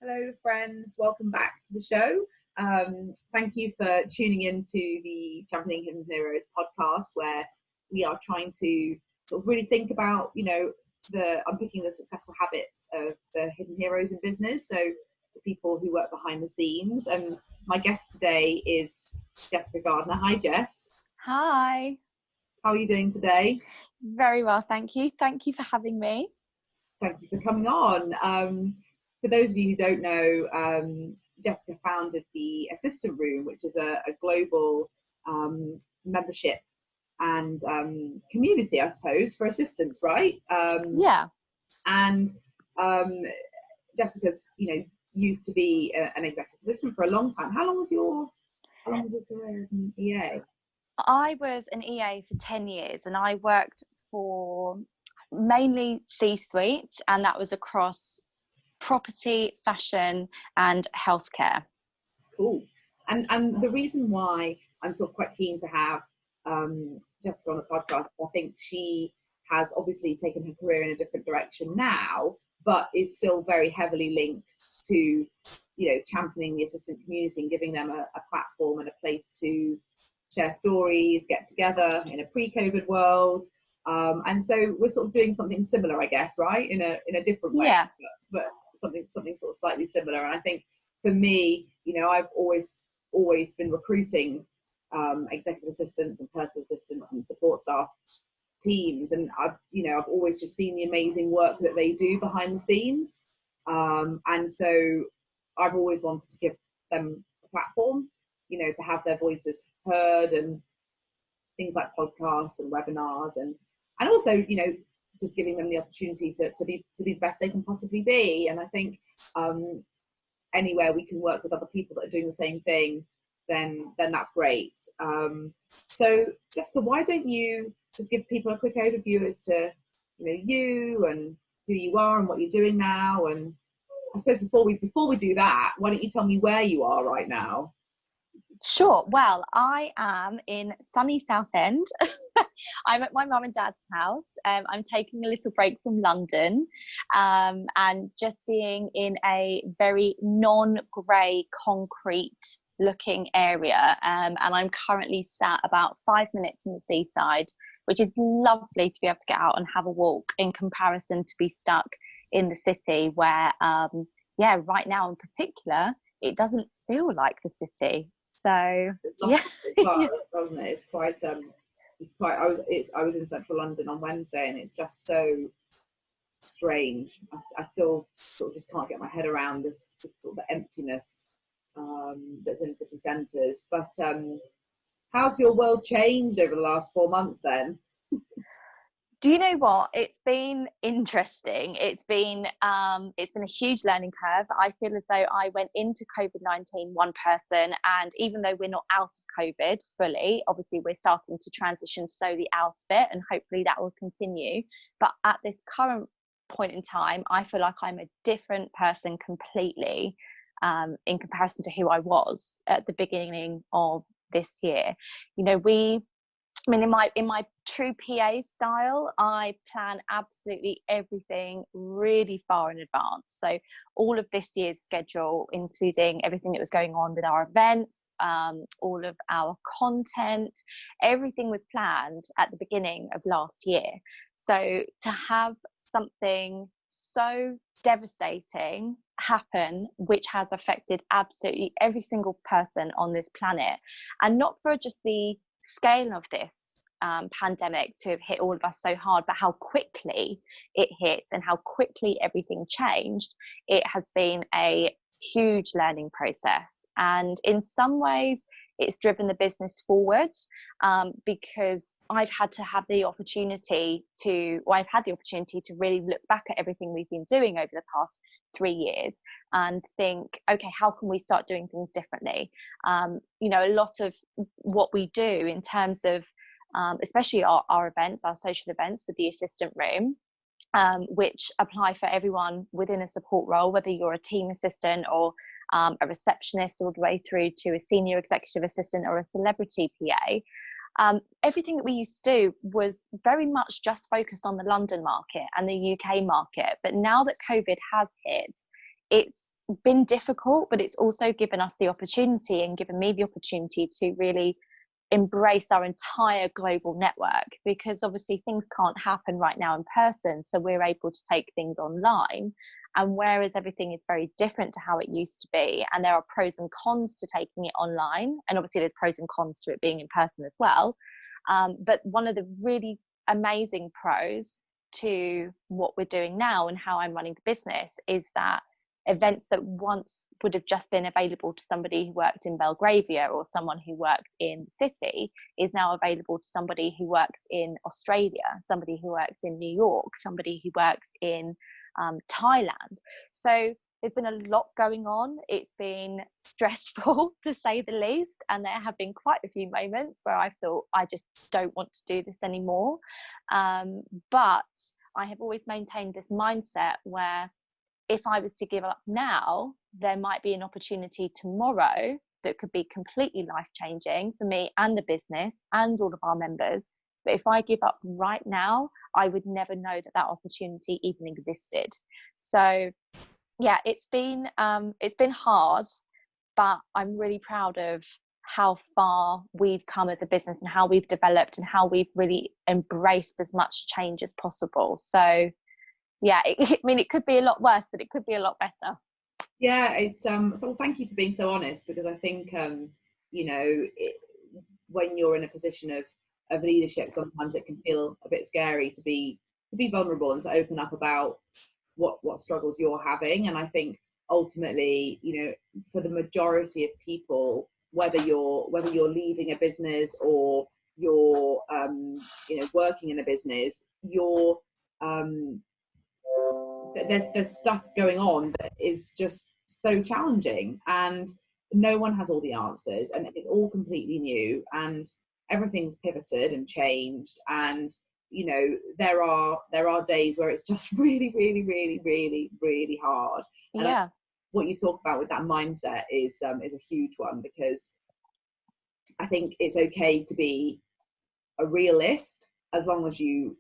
Hello, friends. Welcome back to the show. Thank you for tuning into the Championing Hidden Heroes podcast, where we are trying to sort of really think about, the unpicking the successful habits of the hidden heroes in business. So the people who work behind the scenes. And my guest today is Jessica Gardiner. Hi, Jess. Hi. How are you doing today? Very well, thank you. Thank you for having me. Thank you for coming on. For those of you who don't know, Jessica founded the Assistant Room, which is a global membership and community, I suppose, for assistants, right? Yeah. And Jessica's, used to be an executive assistant for a long time. How long was your career as an EA? I was an EA for 10 years and I worked for mainly C-suite, and that was across property, fashion and healthcare. Cool. And the reason why I'm sort of quite keen to have Jessica on the podcast, I think she has obviously taken her career in a different direction now, but is still very heavily linked to, championing the assistant community and giving them a platform and a place to share stories, get together in a pre-COVID world. And so we're sort of doing something similar, I guess, right? In a different way, yeah. but something sort of slightly similar. And I think for me, I've always been recruiting executive assistants and personal assistants and support staff teams, and I've always just seen the amazing work that they do behind the scenes, and so I've always wanted to give them a platform, to have their voices heard, and things like podcasts and webinars, and also just giving them the opportunity to be the best they can possibly be. And I think anywhere we can work with other people that are doing the same thing, then that's great. So Jessica, why don't you just give people a quick overview as to you and who you are and what you're doing now? And I suppose before we do that, why don't you tell me where you are right now? Sure. Well, I am in sunny Southend. I'm at my mum and dad's house. I'm taking a little break from London, and just being in a very non-grey concrete looking area. And I'm currently sat about 5 minutes from the seaside, which is lovely to be able to get out and have a walk, in comparison to be stuck in the city where, right now in particular, it doesn't feel like the city. So yeah, doesn't it? It's quite. I was in central London on Wednesday, and it's just so strange. I still sort of just can't get my head around this sort of emptiness that's in city centres. But how's your world changed over the last 4 months then? Do you know what? It's been interesting. It's been a huge learning curve. I feel as though I went into COVID-19 one person, and even though we're not out of COVID fully, obviously we're starting to transition slowly out of it, and hopefully that will continue. But at this current point in time, I feel like I'm a different person completely, in comparison to who I was at the beginning of this year. In my true PA style, I plan absolutely everything really far in advance. So all of this year's schedule, including everything that was going on with our events, all of our content, everything was planned at the beginning of last year. So to have something so devastating happen, which has affected absolutely every single person on this planet, and not for just the scale of this pandemic to have hit all of us so hard, but how quickly it hit and how quickly everything changed, it has been a huge learning process. And in some ways it's driven the business forward, because I've had the opportunity to really look back at everything we've been doing over the past 3 years and think, okay, how can we start doing things differently? A lot of what we do in terms of especially our events, our social events with the Assistant Room, which apply for everyone within a support role, whether you're a team assistant or a receptionist, all the way through to a senior executive assistant or a celebrity PA. Everything that we used to do was very much just focused on the London market and the UK market. But now that COVID has hit, it's been difficult, but it's also given us the opportunity, and given me the opportunity, to really embrace our entire global network, because obviously things can't happen right now in person, so we're able to take things online. And whereas everything is very different to how it used to be, and there are pros and cons to taking it online, and obviously there's pros and cons to it being in person as well, but one of the really amazing pros to what we're doing now and how I'm running the business is that events that once would have just been available to somebody who worked in Belgravia or someone who worked in the city is now available to somebody who works in Australia, somebody who works in New York, somebody who works in Thailand. So there's been a lot going on. It's been stressful to say the least, and there have been quite a few moments where I've thought, I just don't want to do this anymore. But I have always maintained this mindset where if I was to give up now, there might be an opportunity tomorrow that could be completely life-changing for me and the business and all of our members. But if I give up right now, I would never know that that opportunity even existed. So yeah, it's been hard, but I'm really proud of how far we've come as a business and how we've developed and how we've really embraced as much change as possible. So yeah, I mean, it could be a lot worse, but it could be a lot better. Yeah, it's well, thank you for being so honest, because I think you know, when you're in a position of leadership, sometimes it can feel a bit scary to be vulnerable and to open up about what struggles you're having. And I think ultimately, you know, for the majority of people, whether you're leading a business or you're you know, working in a business, you're there's stuff going on that is just so challenging, and no one has all the answers, and it's all completely new, and everything's pivoted and changed. And you know, there are days where it's just really, really, really, really, really hard. And what you talk about with that mindset is a huge one, because I think it's okay to be a realist as long as you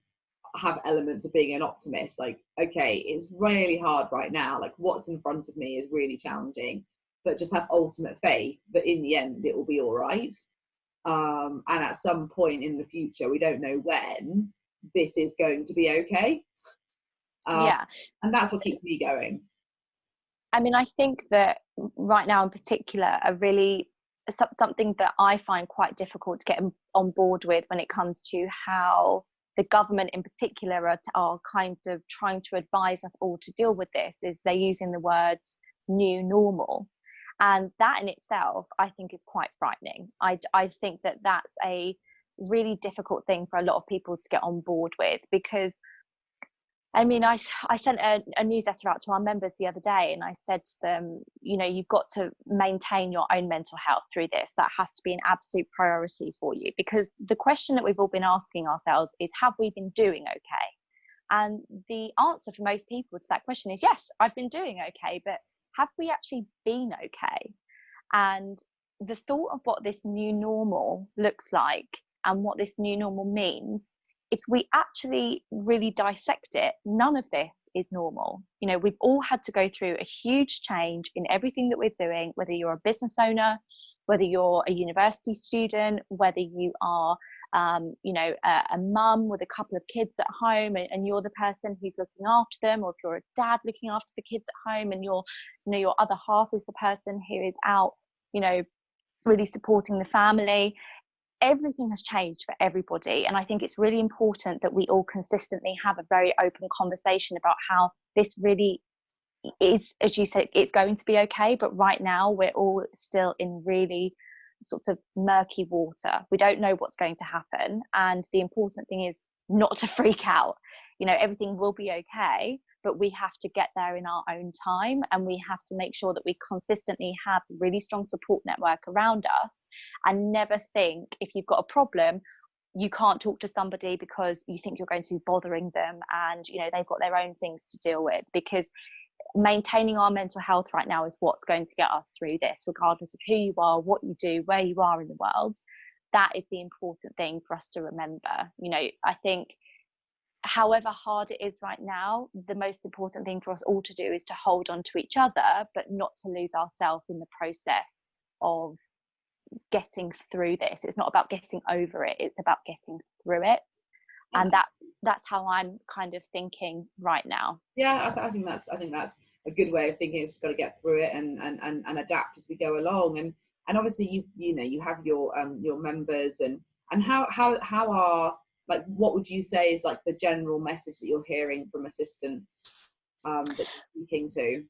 have elements of being an optimist. Like, okay, it's really hard right now, like what's in front of me is really challenging, but just have ultimate faith that in the end it will be all right. And at some point in the future, we don't know when, this is going to be okay. And that's what keeps me going. I mean, I think that right now in particular, something that I find quite difficult to get on board with when it comes to how the government in particular are kind of trying to advise us all to deal with this, is they're using the words new normal. And that in itself, I think, is quite frightening. I think that that's a really difficult thing for a lot of people to get on board with, because I mean, I sent a newsletter out to our members the other day, and I said to them, you know, you've got to maintain your own mental health through this. That has to be an absolute priority for you, because the question that we've all been asking ourselves is, have we been doing okay? And the answer for most people to that question is, yes, I've been doing okay, but have we actually been okay? And the thought of what this new normal looks like and what this new normal means, if we actually really dissect it, none of this is normal. You know, we've all had to go through a huge change in everything that we're doing, whether you're a business owner, whether you're a university student, whether you are, you know, a mum with a couple of kids at home, and you're the person who's looking after them, or if you're a dad looking after the kids at home, and your other half is the person who is out, you know, really supporting the family. Everything has changed for everybody, and I think it's really important that we all consistently have a very open conversation about how this really is, as you said, it's going to be okay, but right now we're all still in really sort of murky water. We don't know what's going to happen, and the important thing is not to freak out. You know, everything will be okay, but we have to get there in our own time, and we have to make sure that we consistently have a really strong support network around us, and never think if you've got a problem you can't talk to somebody because you think you're going to be bothering them, and you know, they've got their own things to deal with. Because maintaining our mental health right now is what's going to get us through this, regardless of who you are, what you do, where you are in the world. That is the important thing for us to remember. You know, I think however hard it is right now, the most important thing for us all to do is to hold on to each other, but not to lose ourselves in the process of getting through this. It's not about getting over it, it's about getting through it. And that's how I'm kind of thinking right now. Yeah, I think that's a good way of thinking. It's just got to get through it and adapt as we go along. And obviously you have your members, and how are, like, what would you say is like the general message that you're hearing from assistants that you're speaking to?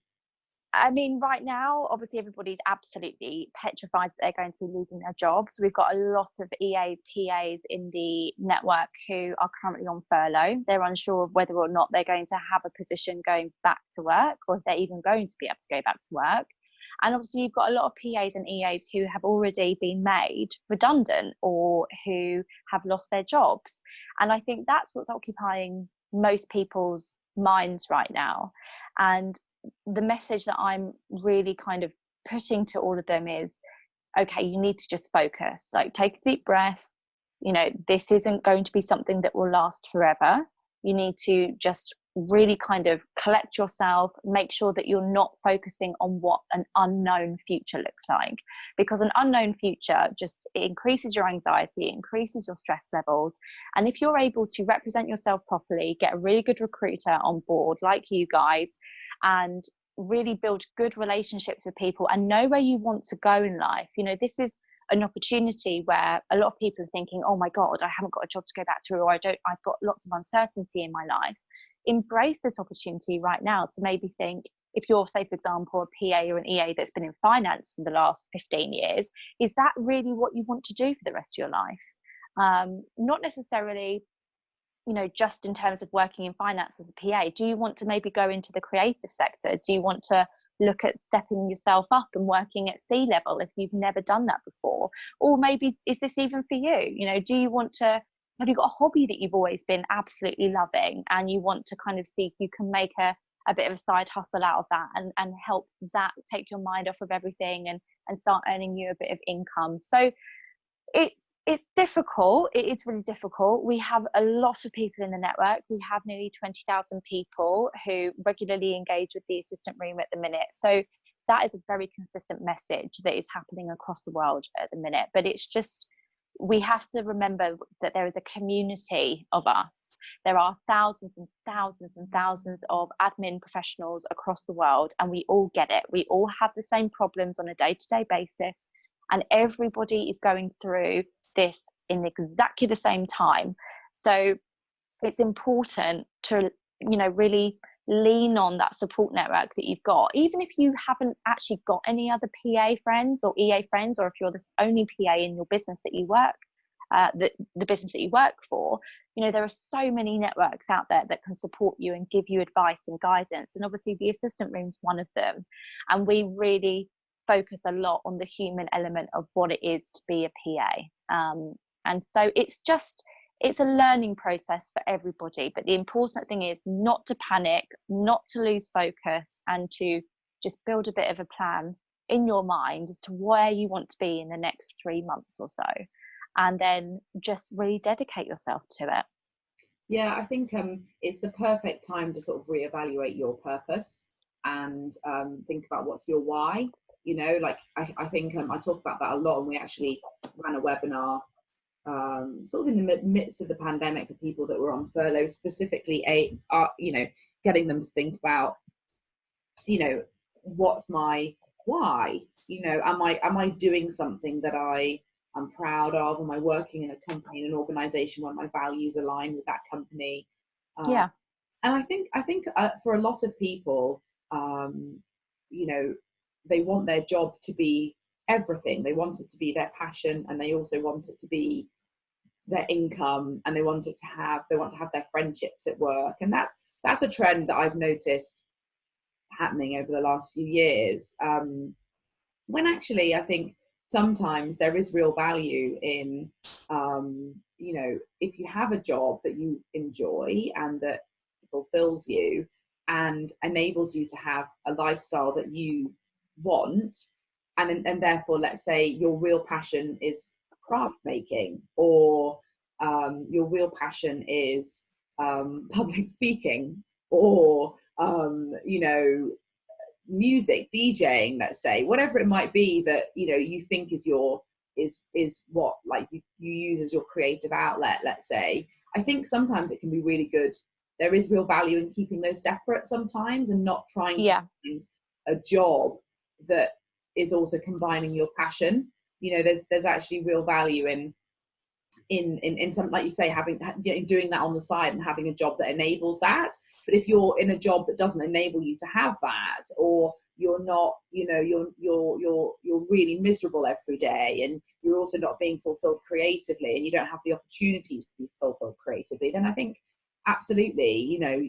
I mean, right now, obviously, everybody's absolutely petrified that they're going to be losing their jobs. We've got a lot of EAs, PAs in the network who are currently on furlough. They're unsure of whether or not they're going to have a position going back to work, or if they're even going to be able to go back to work. And obviously, you've got a lot of PAs and EAs who have already been made redundant or who have lost their jobs. And I think that's what's occupying most people's minds right now. And the message that I'm really kind of putting to all of them is, okay, you need to just focus. Like, take a deep breath. This isn't going to be something that will last forever. You need to just really kind of collect yourself, make sure that you're not focusing on what an unknown future looks like, because an unknown future just, it increases your anxiety, it increases your stress levels. And if you're able to represent yourself properly, get a really good recruiter on board like you guys, and really build good relationships with people and know where you want to go in life. This is an opportunity where a lot of people are thinking, oh my God, I haven't got a job to go back to, or I've got lots of uncertainty in my life. Embrace this opportunity right now to maybe think, if you're, say, for example, a PA or an EA that's been in finance for the last 15 years, is that really what you want to do for the rest of your life? Not necessarily, just in terms of working in finance as a PA. Do you want to maybe go into the creative sector? Do you want to look at stepping yourself up and working at C-level if you've never done that before? Or maybe, is this even for you? Do you want to, have you got a hobby that you've always been absolutely loving and you want to kind of see if you can make a bit of a side hustle out of that and help that take your mind off of everything and start earning you a bit of income? So it's difficult. It is really difficult. We have a lot of people in the network. We have nearly 20,000 people who regularly engage with the assistant room at the minute. So that is a very consistent message that is happening across the world at the minute. But it's just, we have to remember that there is a community of us. There are thousands and thousands and thousands of admin professionals across the world, and we all get it. We all have the same problems on a day-to-day basis, and everybody is going through this in exactly the same time. So it's important to, really lean on that support network that you've got, even if you haven't actually got any other PA friends or EA friends, or if you're the only PA in your business that you work, the business that you work for. There are so many networks out there that can support you and give you advice and guidance, and obviously the assistant room's one of them. And we really focus a lot on the human element of what it is to be a PA, and so it's a learning process for everybody. But the important thing is not to panic, not to lose focus, and to just build a bit of a plan in your mind as to where you want to be in the next 3 months or so, and then just really dedicate yourself to it. Yeah, I think it's the perfect time to sort of reevaluate your purpose and think about what's your why. I think I talk about that a lot, and we actually ran a webinar sort of in the midst of the pandemic for people that were on furlough, specifically getting them to think about, what's my why? Am I doing something that I'm proud of? Am I working in a company, in an organization where my values align with that company? Yeah. And I think for a lot of people, they want their job to be everything. They want it to be their passion, and they also want it to be their income, and they want to have their friendships at work. And that's a trend that I've noticed happening over the last few years, when actually I think sometimes there is real value in if you have a job that you enjoy and that fulfills you and enables you to have a lifestyle that you want, and therefore, let's say your real passion is craft making, or your real passion is public speaking, or you know, music, DJing, let's say, whatever it might be that, you know, you think is your is what, like, you use as your creative outlet, let's say. I think sometimes it can be really good. There is real value in keeping those separate sometimes, and not trying to find a job that is also combining your passion. You know, there's actually real value in something, like you say, having, you know, doing that on the side and having a job that enables that. But if you're in a job that doesn't enable you to have that, or you're not, you know, you're really miserable every day, and you're also not being fulfilled creatively, and you don't have the opportunity to be fulfilled creatively, then I think absolutely, you know,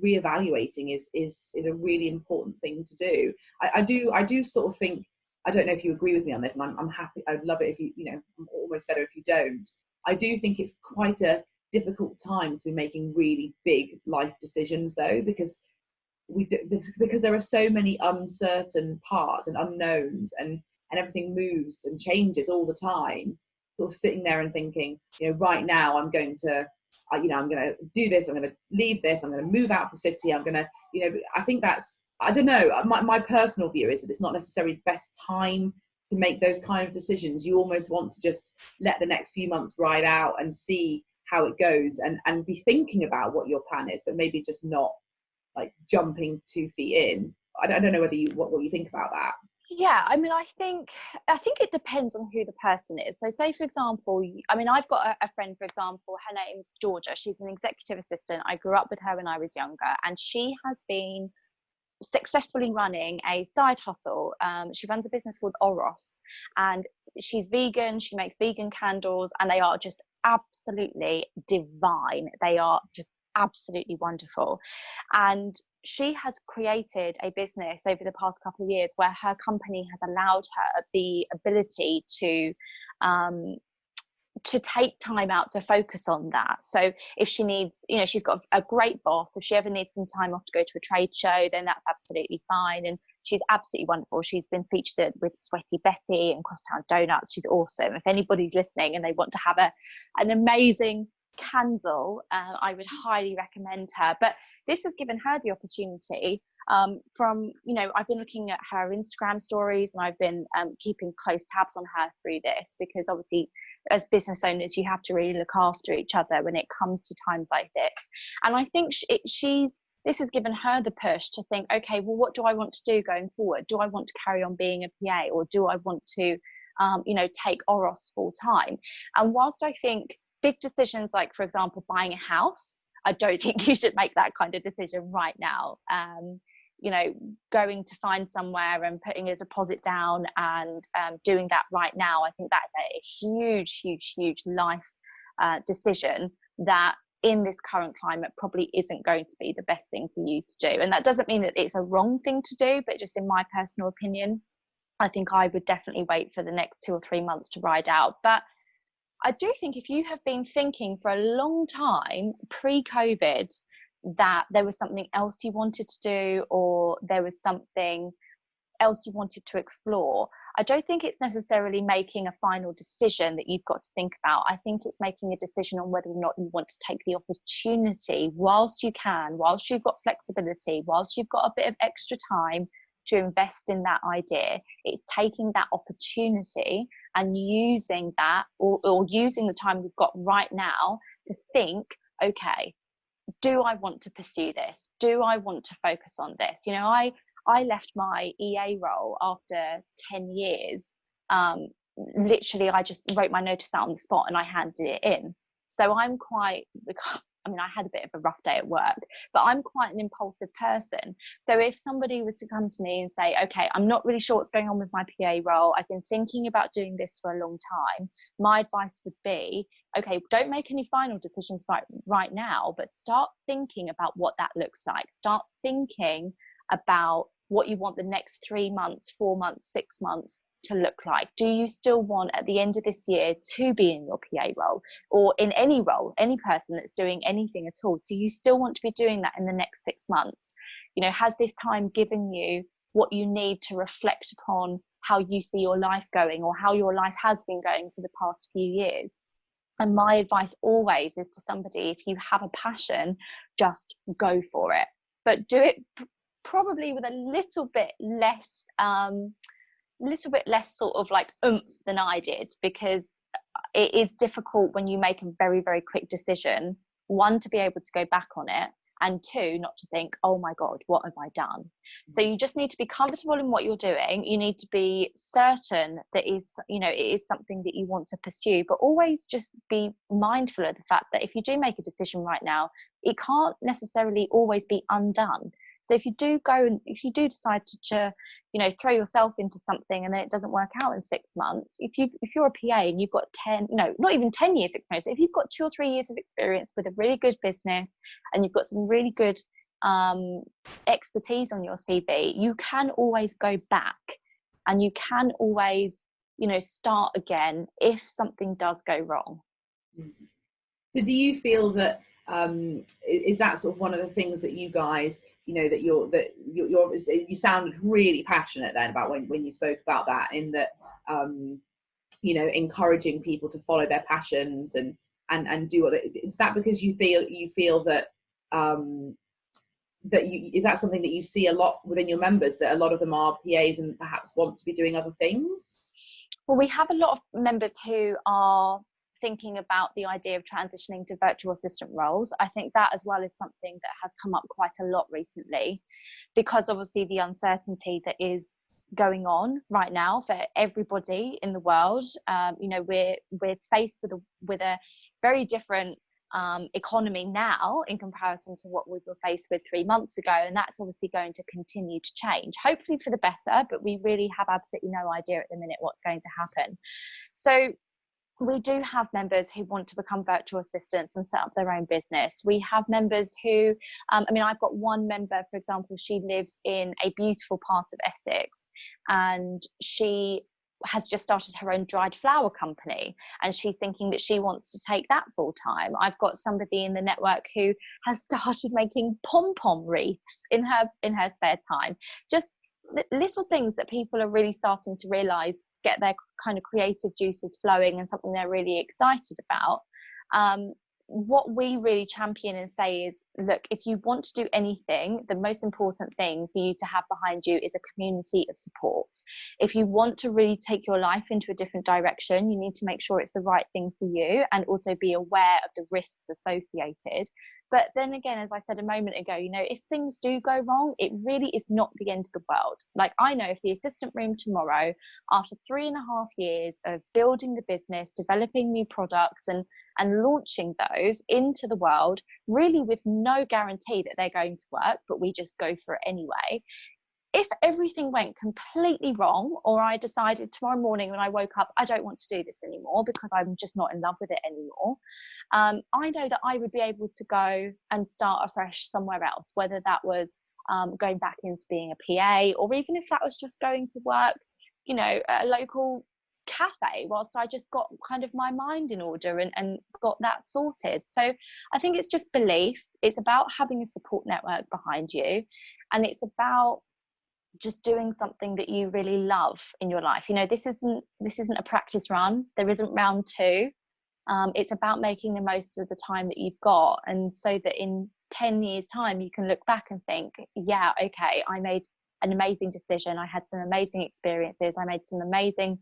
reevaluating is a really important thing to do. I do sort of think, I don't know if you agree with me on this, and I'm happy, I'd love it if you, you know, I'm almost better if you don't. I do think it's quite a difficult time to be making really big life decisions, though, because because there are so many uncertain parts and unknowns, and everything moves and changes all the time. Sort of sitting there and thinking, you know, right now I'm going to, you know, I'm going to do this, I'm going to leave this, I'm going to move out of the city, I'm going to, you know, I think that's, I don't know, my personal view is that it's not necessarily the best time to make those kind of decisions. You almost want to just let the next few months ride out and see how it goes, and be thinking about what your plan is, but maybe just not like jumping 2 feet in. I don't know whether you, what you think about that. Yeah, I mean, I think it depends on who the person is. So say, for example, I mean, I've got a friend, for example, her name's Georgia. She's an executive assistant. I grew up with her when I was younger, and she has been successfully running a side hustle. She runs a business called Oros, and she's vegan. She makes vegan candles, and they are just absolutely divine. They are just absolutely wonderful. And she has created a business over the past couple of years where her company has allowed her the ability to take time out to focus on that. So if she needs, you know, she's got a great boss. If she ever needs some time off to go to a trade show, then that's absolutely fine. And she's absolutely wonderful. She's been featured with Sweaty Betty and Crosstown Donuts. She's awesome. If anybody's listening and they want to have an amazing candle, I would highly recommend her. But this has given her the opportunity, from, you know, I've been looking at her Instagram stories, and I've been keeping close tabs on her through this, because obviously as business owners you have to really look after each other when it comes to times like this. And I think this has given her the push to think, okay, well, what do I want to do going forward? Do I want to carry on being a PA, or do I want to you know, take Oros full time? And whilst I think big decisions like, for example, buying a house, I don't think you should make that kind of decision right now. You know, going to find somewhere and putting a deposit down and doing that right now, I think that is a huge life decision that in this current climate probably isn't going to be the best thing for you to do. And that doesn't mean that it's a wrong thing to do, but just in my personal opinion, I think I would definitely wait for the next 2 or 3 months to ride out. But I do think if you have been thinking for a long time pre-COVID that there was something else you wanted to do, or there was something else you wanted to explore, I don't think it's necessarily making a final decision that you've got to think about. I think it's making a decision on whether or not you want to take the opportunity whilst you can, whilst you've got flexibility, whilst you've got a bit of extra time to invest in that idea. It's taking that opportunity and using that, or using the time we've got right now to think, okay, do I want to pursue this? Do I want to focus on this? You know, I left my EA role after 10 years. Literally, I just wrote my notice out on the spot and I handed it in. So I'm quite, I mean, I had a bit of a rough day at work, but I'm quite an impulsive person. So if somebody was to come to me and say, okay, I'm not really sure what's going on with my PA role, I've been thinking about doing this for a long time, my advice would be, okay, don't make any final decisions right now, but start thinking about what that looks like. Start thinking about what you want the next 3 months, 4 months, 6 months to look like. Do you still want at the end of this year to be in your PA role, or in any role, any person that's doing anything at all? Do you still want to be doing that in the next 6 months? You know, has this time given you what you need to reflect upon how you see your life going, or how your life has been going for the past few years? And my advice always is to somebody, if you have a passion, just go for it, but do it probably with a little bit less sort of like oomph than I did, because it is difficult when you make a very, very quick decision, one, to be able to go back on it, and two, not to think, oh my God, what have I done? So you just need to be comfortable in what you're doing. You need to be certain that it is something that you want to pursue, but always just be mindful of the fact that if you do make a decision right now, it can't necessarily always be undone. So if you do decide to throw yourself into something and then it doesn't work out in 6 months, if you're a PA and you've got not even 10 years experience, if you've got 2 or 3 years of experience with a really good business and you've got some really good expertise on your CV, you can always go back and you can always start again if something does go wrong. So do you feel that is that sort of one of the things that you guys, that you sounded really passionate then about when you spoke about that, in that encouraging people to follow their passions and do what is that because you feel that is that something that you see a lot within your members, that a lot of them are PAs and perhaps want to be doing other things? Well, we have a lot of members who are thinking about the idea of transitioning to virtual assistant roles. I think that as well is something that has come up quite a lot recently, because obviously the uncertainty that is going on right now for everybody in the world. We're faced with a very different economy now in comparison to what we were faced with 3 months ago, and that's obviously going to continue to change, hopefully for the better, but we really have absolutely no idea at the minute what's going to happen. So we do have members who want to become virtual assistants and set up their own business. We have members who, I've got one member, for example, she lives in a beautiful part of Essex, and she has just started her own dried flower company, and she's thinking that she wants to take that full time. I've got somebody in the network who has started making pom-pom wreaths in her spare time. Just little things that people are really starting to realize get their kind of creative juices flowing and something they're really excited about. What we really champion and say is, look, if you want to do anything, the most important thing for you to have behind you is a community of support. If you want to really take your life into a different direction, you need to make sure it's the right thing for you and also be aware of the risks associated. But then again, as I said a moment ago, if things do go wrong, it really is not the end of the world. Like, I know if the assistant room tomorrow, after 3.5 years of building the business, developing new products and launching those into the world, really with no guarantee that they're going to work, but we just go for it anyway. If everything went completely wrong, or I decided tomorrow morning when I woke up, I don't want to do this anymore because I'm just not in love with it anymore, I know that I would be able to go and start afresh somewhere else, whether that was going back into being a PA, or even if that was just going to work, at a local cafe whilst I just got kind of my mind in order and got that sorted. So I think it's just belief. It's about having a support network behind you, and it's about just doing something that you really love in your life. This isn't a practice run. There isn't round 2. It's about making the most of the time that you've got, and so that in 10 years time you can look back and think, yeah, okay, I made an amazing decision, I had some amazing experiences, I made some amazing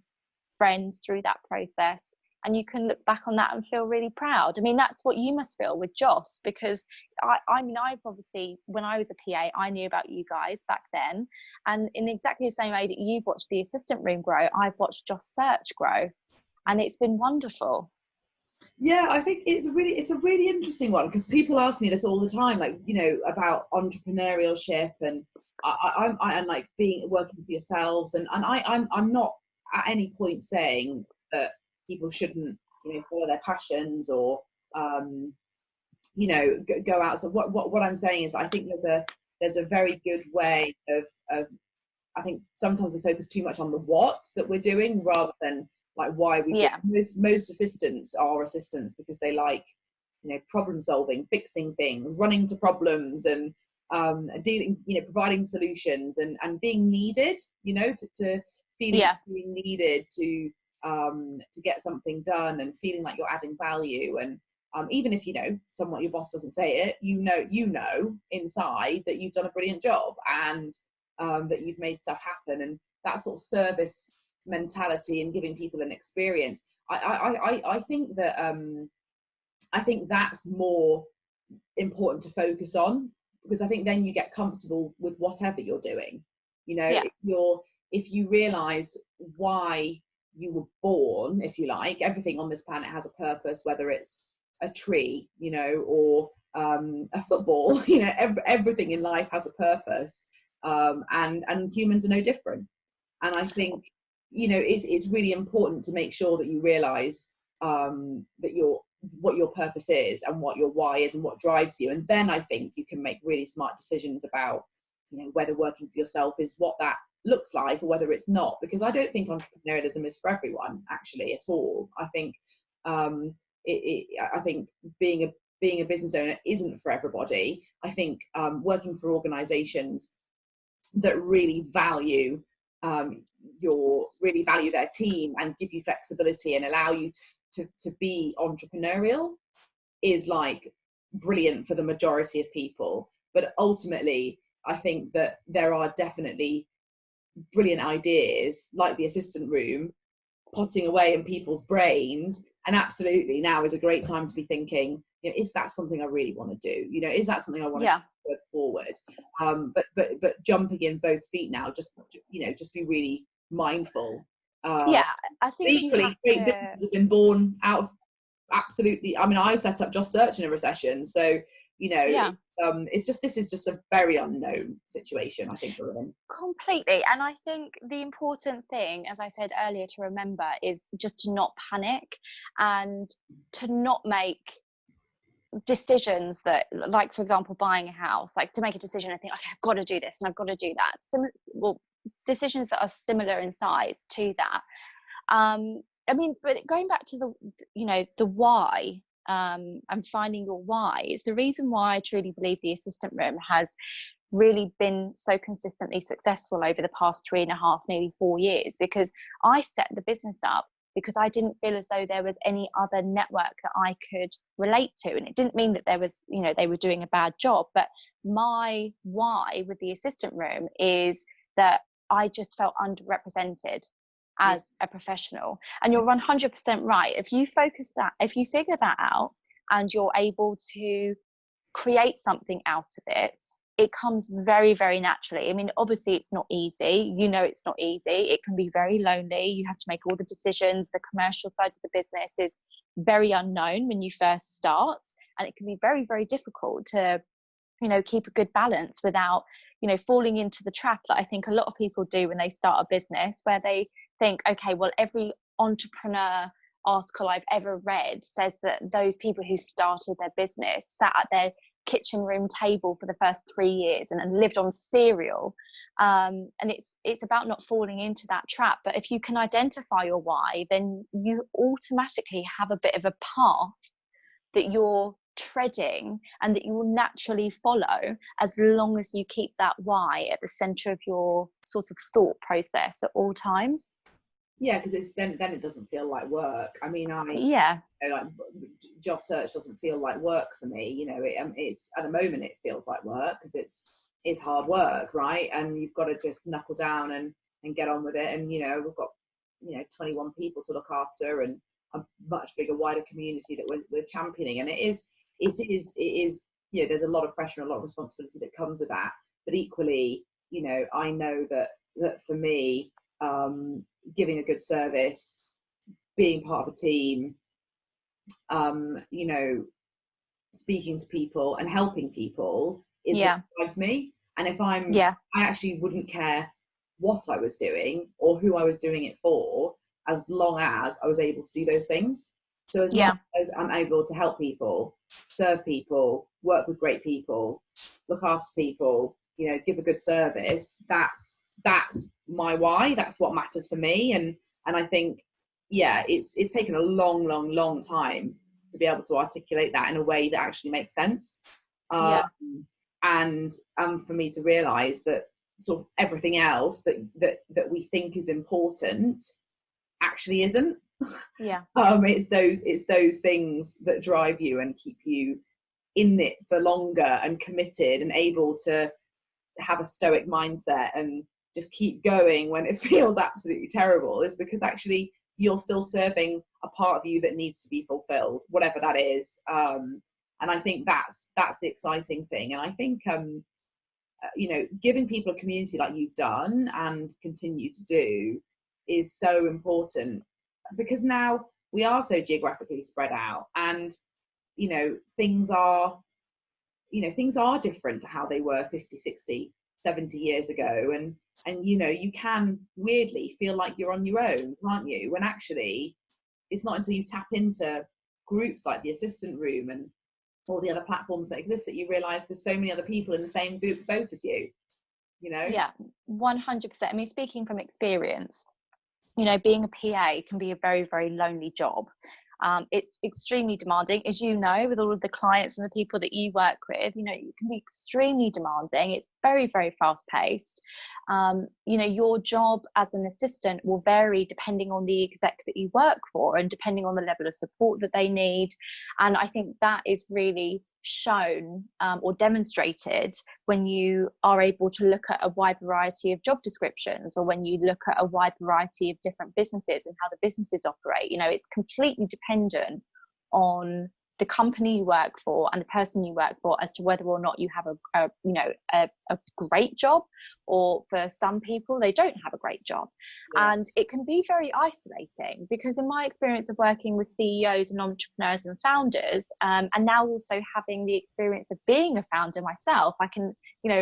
friends through that process, and you can look back on that and feel really proud. That's what you must feel with Joss, because I've obviously, when I was a PA, I knew about you guys back then, and in exactly the same way that you've watched the assistant room grow, I've watched Joss Search grow, and it's been wonderful. Yeah, I think it's a really interesting one, because people ask me this all the time, like, about entrepreneurship and I'm like working for yourselves, and I'm not at any point saying that people shouldn't follow their passions or go out. So what I'm saying is, I think there's a very good way of I think sometimes we focus too much on the what that we're doing rather than like why we do. Most assistants are assistants because they like problem solving, fixing things, running to problems, and dealing, providing solutions and being needed, to feeling being needed, to to get something done and feeling like you're adding value. And even if, somewhat your boss doesn't say it, you know inside that you've done a brilliant job, and that you've made stuff happen. And that sort of service mentality and giving people an experience, I think that I think that's more important to focus on, because I think then you get comfortable with whatever you're doing. If you realize why you were born, if you like, everything on this planet has a purpose, whether it's a tree, or a football, everything in life has a purpose, and humans are no different. And I think it's really important to make sure that you realize that what your purpose is and what your why is and what drives you. And then I think you can make really smart decisions about whether working for yourself is what that looks like or whether it's not, because I don't think entrepreneurialism is for everyone actually at all. I think I think being a business owner isn't for everybody. I think working for organizations that really value their team and give you flexibility and allow you to be entrepreneurial is like brilliant for the majority of people. But ultimately, I think that there are definitely brilliant ideas like the assistant room potting away in people's brains, and absolutely now is a great time to be thinking, is that something I really want to do? Is that something I want to work forward? But jumping in both feet now, just be really mindful. I think equally, great businesses have been born out of absolutely. I mean, I set up Just Search in a recession, so this is just a very unknown situation, I think we're in. Completely. And I think the important thing, as I said earlier, to remember is just to not panic and to not make decisions that, like, for example, buying a house, like to make a decision and think, okay, I've got to do this and I've got to do that. Decisions that are similar in size to that. But going back to the why, and finding your why is the reason why I truly believe the assistant room has really been so consistently successful over the past 3.5, nearly 4 years, because I set the business up because I didn't feel as though there was any other network that I could relate to. And it didn't mean that there was, they were doing a bad job, but my why with the assistant room is that I just felt underrepresented as a professional. And you're 100% right. If you figure that out and you're able to create something out of it, it comes very, very naturally. I mean, obviously it's not easy. It's not easy. It can be very lonely. You have to make all the decisions. The commercial side of the business is very unknown when you first start. And it can be very, very difficult to, keep a good balance without, falling into the trap that I think a lot of people do when they start a business, where they think, okay, well, every entrepreneur article I've ever read says that those people who started their business sat at their kitchen room table for the first 3 years and lived on cereal. And it's about not falling into that trap. But if you can identify your why, then you automatically have a bit of a path that you're treading and that you will naturally follow, as long as you keep that why at the center of your sort of thought process at all times. Because it's then it doesn't feel like work. I mean, like Job Search doesn't feel like work for me. It's at the moment it feels like work because it's hard work, right? And you've got to just knuckle down and get on with it. And we've got 21 people to look after and a much bigger, wider community that we're championing. And it is there's a lot of pressure and a lot of responsibility that comes with that. But equally, I know that for me, giving a good service, being part of a team, speaking to people and helping people is what drives me. And if I actually wouldn't care what I was doing or who I was doing it for, as long as I was able to do those things. So as long as I'm able to help people, serve people, work with great people, look after people, give a good service, that's my why. That's what matters for me. And I think, it's taken a long time to be able to articulate that in a way that actually makes sense. And for me to realize that sort of everything else that we think is important actually isn't. Yeah. It's those things that drive you and keep you in it for longer and committed and able to have a stoic mindset and just keep going when it feels absolutely terrible, is because actually you're still serving a part of you that needs to be fulfilled, whatever that is. And I think that's the exciting thing. And I think giving people a community like you've done and continue to do is so important, because now we are so geographically spread out, and things are different to how they were 50, 60, 70 years ago. And you can weirdly feel like you're on your own, can't you, when actually it's not until you tap into groups like the Assistant Room and all the other platforms that exist that you realize there's so many other people in the same boat as you. Yeah, 100%. I mean, speaking from experience, being a PA can be a very, very lonely job. It's extremely demanding, as you know, with all of the clients and the people that you work with. It can be extremely demanding. It's very, very fast paced. Your job as an assistant will vary depending on the exec that you work for and depending on the level of support that they need. And I think that is really shown or demonstrated when you are able to look at a wide variety of job descriptions, or when you look at a wide variety of different businesses and how the businesses operate. It's completely dependent on the company you work for and the person you work for as to whether or not you have a great job, or for some people they don't have a great job. Yeah. And it can be very isolating, because in my experience of working with CEOs and entrepreneurs and founders, and now also having the experience of being a founder myself, I can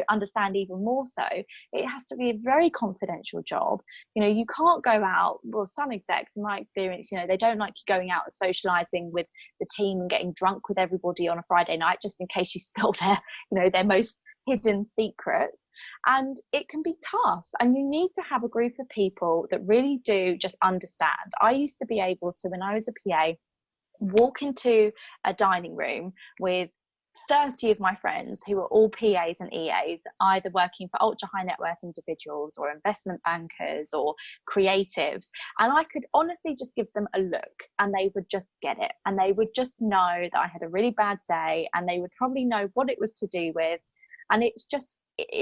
understand even more so, it has to be a very confidential job. You can't go out, well, some execs in my experience, they don't like you going out and socializing with the team and getting drunk with everybody on a Friday night, just in case you spill their most hidden secrets. And it can be tough, and you need to have a group of people that really do just understand. I used to be able to, when I was a PA, walk into a dining room with 30 of my friends who were all PAs and EAs, either working for ultra high net worth individuals or investment bankers or creatives, and I could honestly just give them a look and they would just get it, and they would just know that I had a really bad day, and they would probably know what it was to do with. And it's just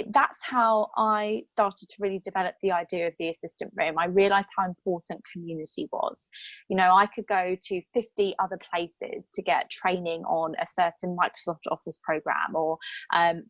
that's how I started to really develop the idea of the Assistant Room. I realized how important community was. I could go to 50 other places to get training on a certain Microsoft Office program, or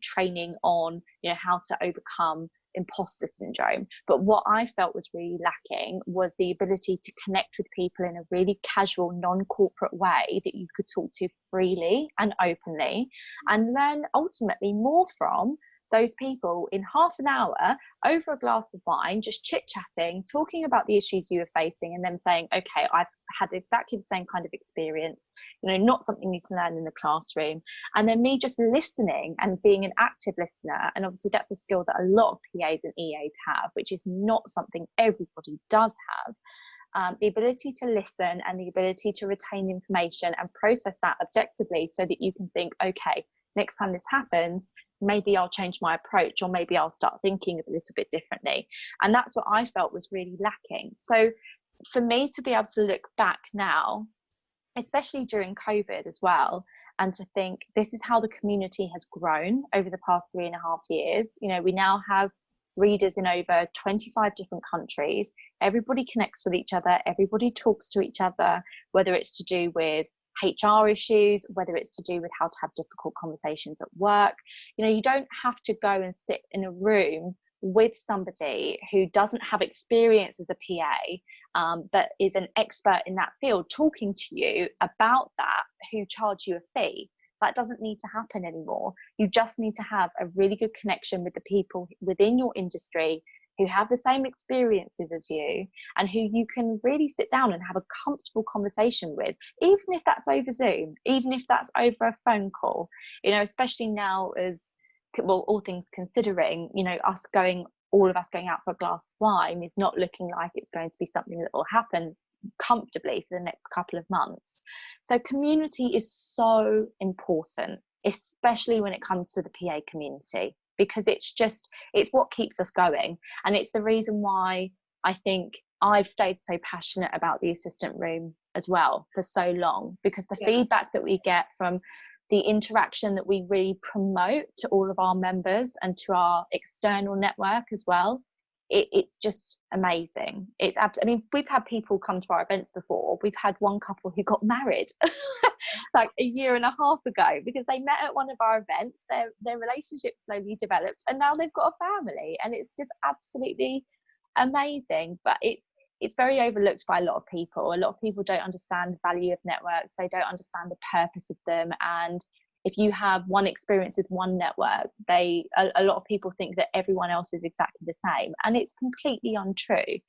training on how to overcome imposter syndrome. But what I felt was really lacking was the ability to connect with people in a really casual, non-corporate way that you could talk to freely and openly, and learn ultimately more from those people in half an hour over a glass of wine, just chit-chatting, talking about the issues you were facing, and them saying, okay, I've had exactly the same kind of experience, not something you can learn in the classroom. And then me just listening and being an active listener. And obviously that's a skill that a lot of PAs and EAs have, which is not something everybody does have. The ability to listen and the ability to retain information and process that objectively, so that you can think, okay, next time this happens, maybe I'll change my approach, or maybe I'll start thinking a little bit differently. And that's what I felt was really lacking. So for me to be able to look back now, especially during COVID as well, and to think this is how the community has grown over the past 3.5 years. We now have readers in over 25 different countries. Everybody connects with each other. Everybody talks to each other, whether it's to do with HR issues, whether it's to do with how to have difficult conversations at work. You don't have to go and sit in a room with somebody who doesn't have experience as a PA, but is an expert in that field, talking to you about that, who charge you a fee. That doesn't need to happen anymore. You just need to have a really good connection with the people within your industry who have the same experiences as you, and who you can really sit down and have a comfortable conversation with, even if that's over Zoom, even if that's over a phone call. Especially now, as well, all things considering, all of us going out for a glass of wine is not looking like it's going to be something that will happen comfortably for the next couple of months. So community is so important, especially when it comes to the PA community, because it's what keeps us going. And it's the reason why I think I've stayed so passionate about the assistant room as well for so long, because the feedback that we get from the interaction that we really promote to all of our members and to our external network as well, it's just amazing. I mean, we've had people come to our events before. We've had one couple who got married like a year and a half ago, because they met at one of our events. Their relationship slowly developed, and now they've got a family, and it's just absolutely amazing. But it's very overlooked by a lot of people. A lot of people don't understand the value of networks. They don't understand the purpose of them. And if you have one experience with one network, a lot of people think that everyone else is exactly the same, and it's completely untrue.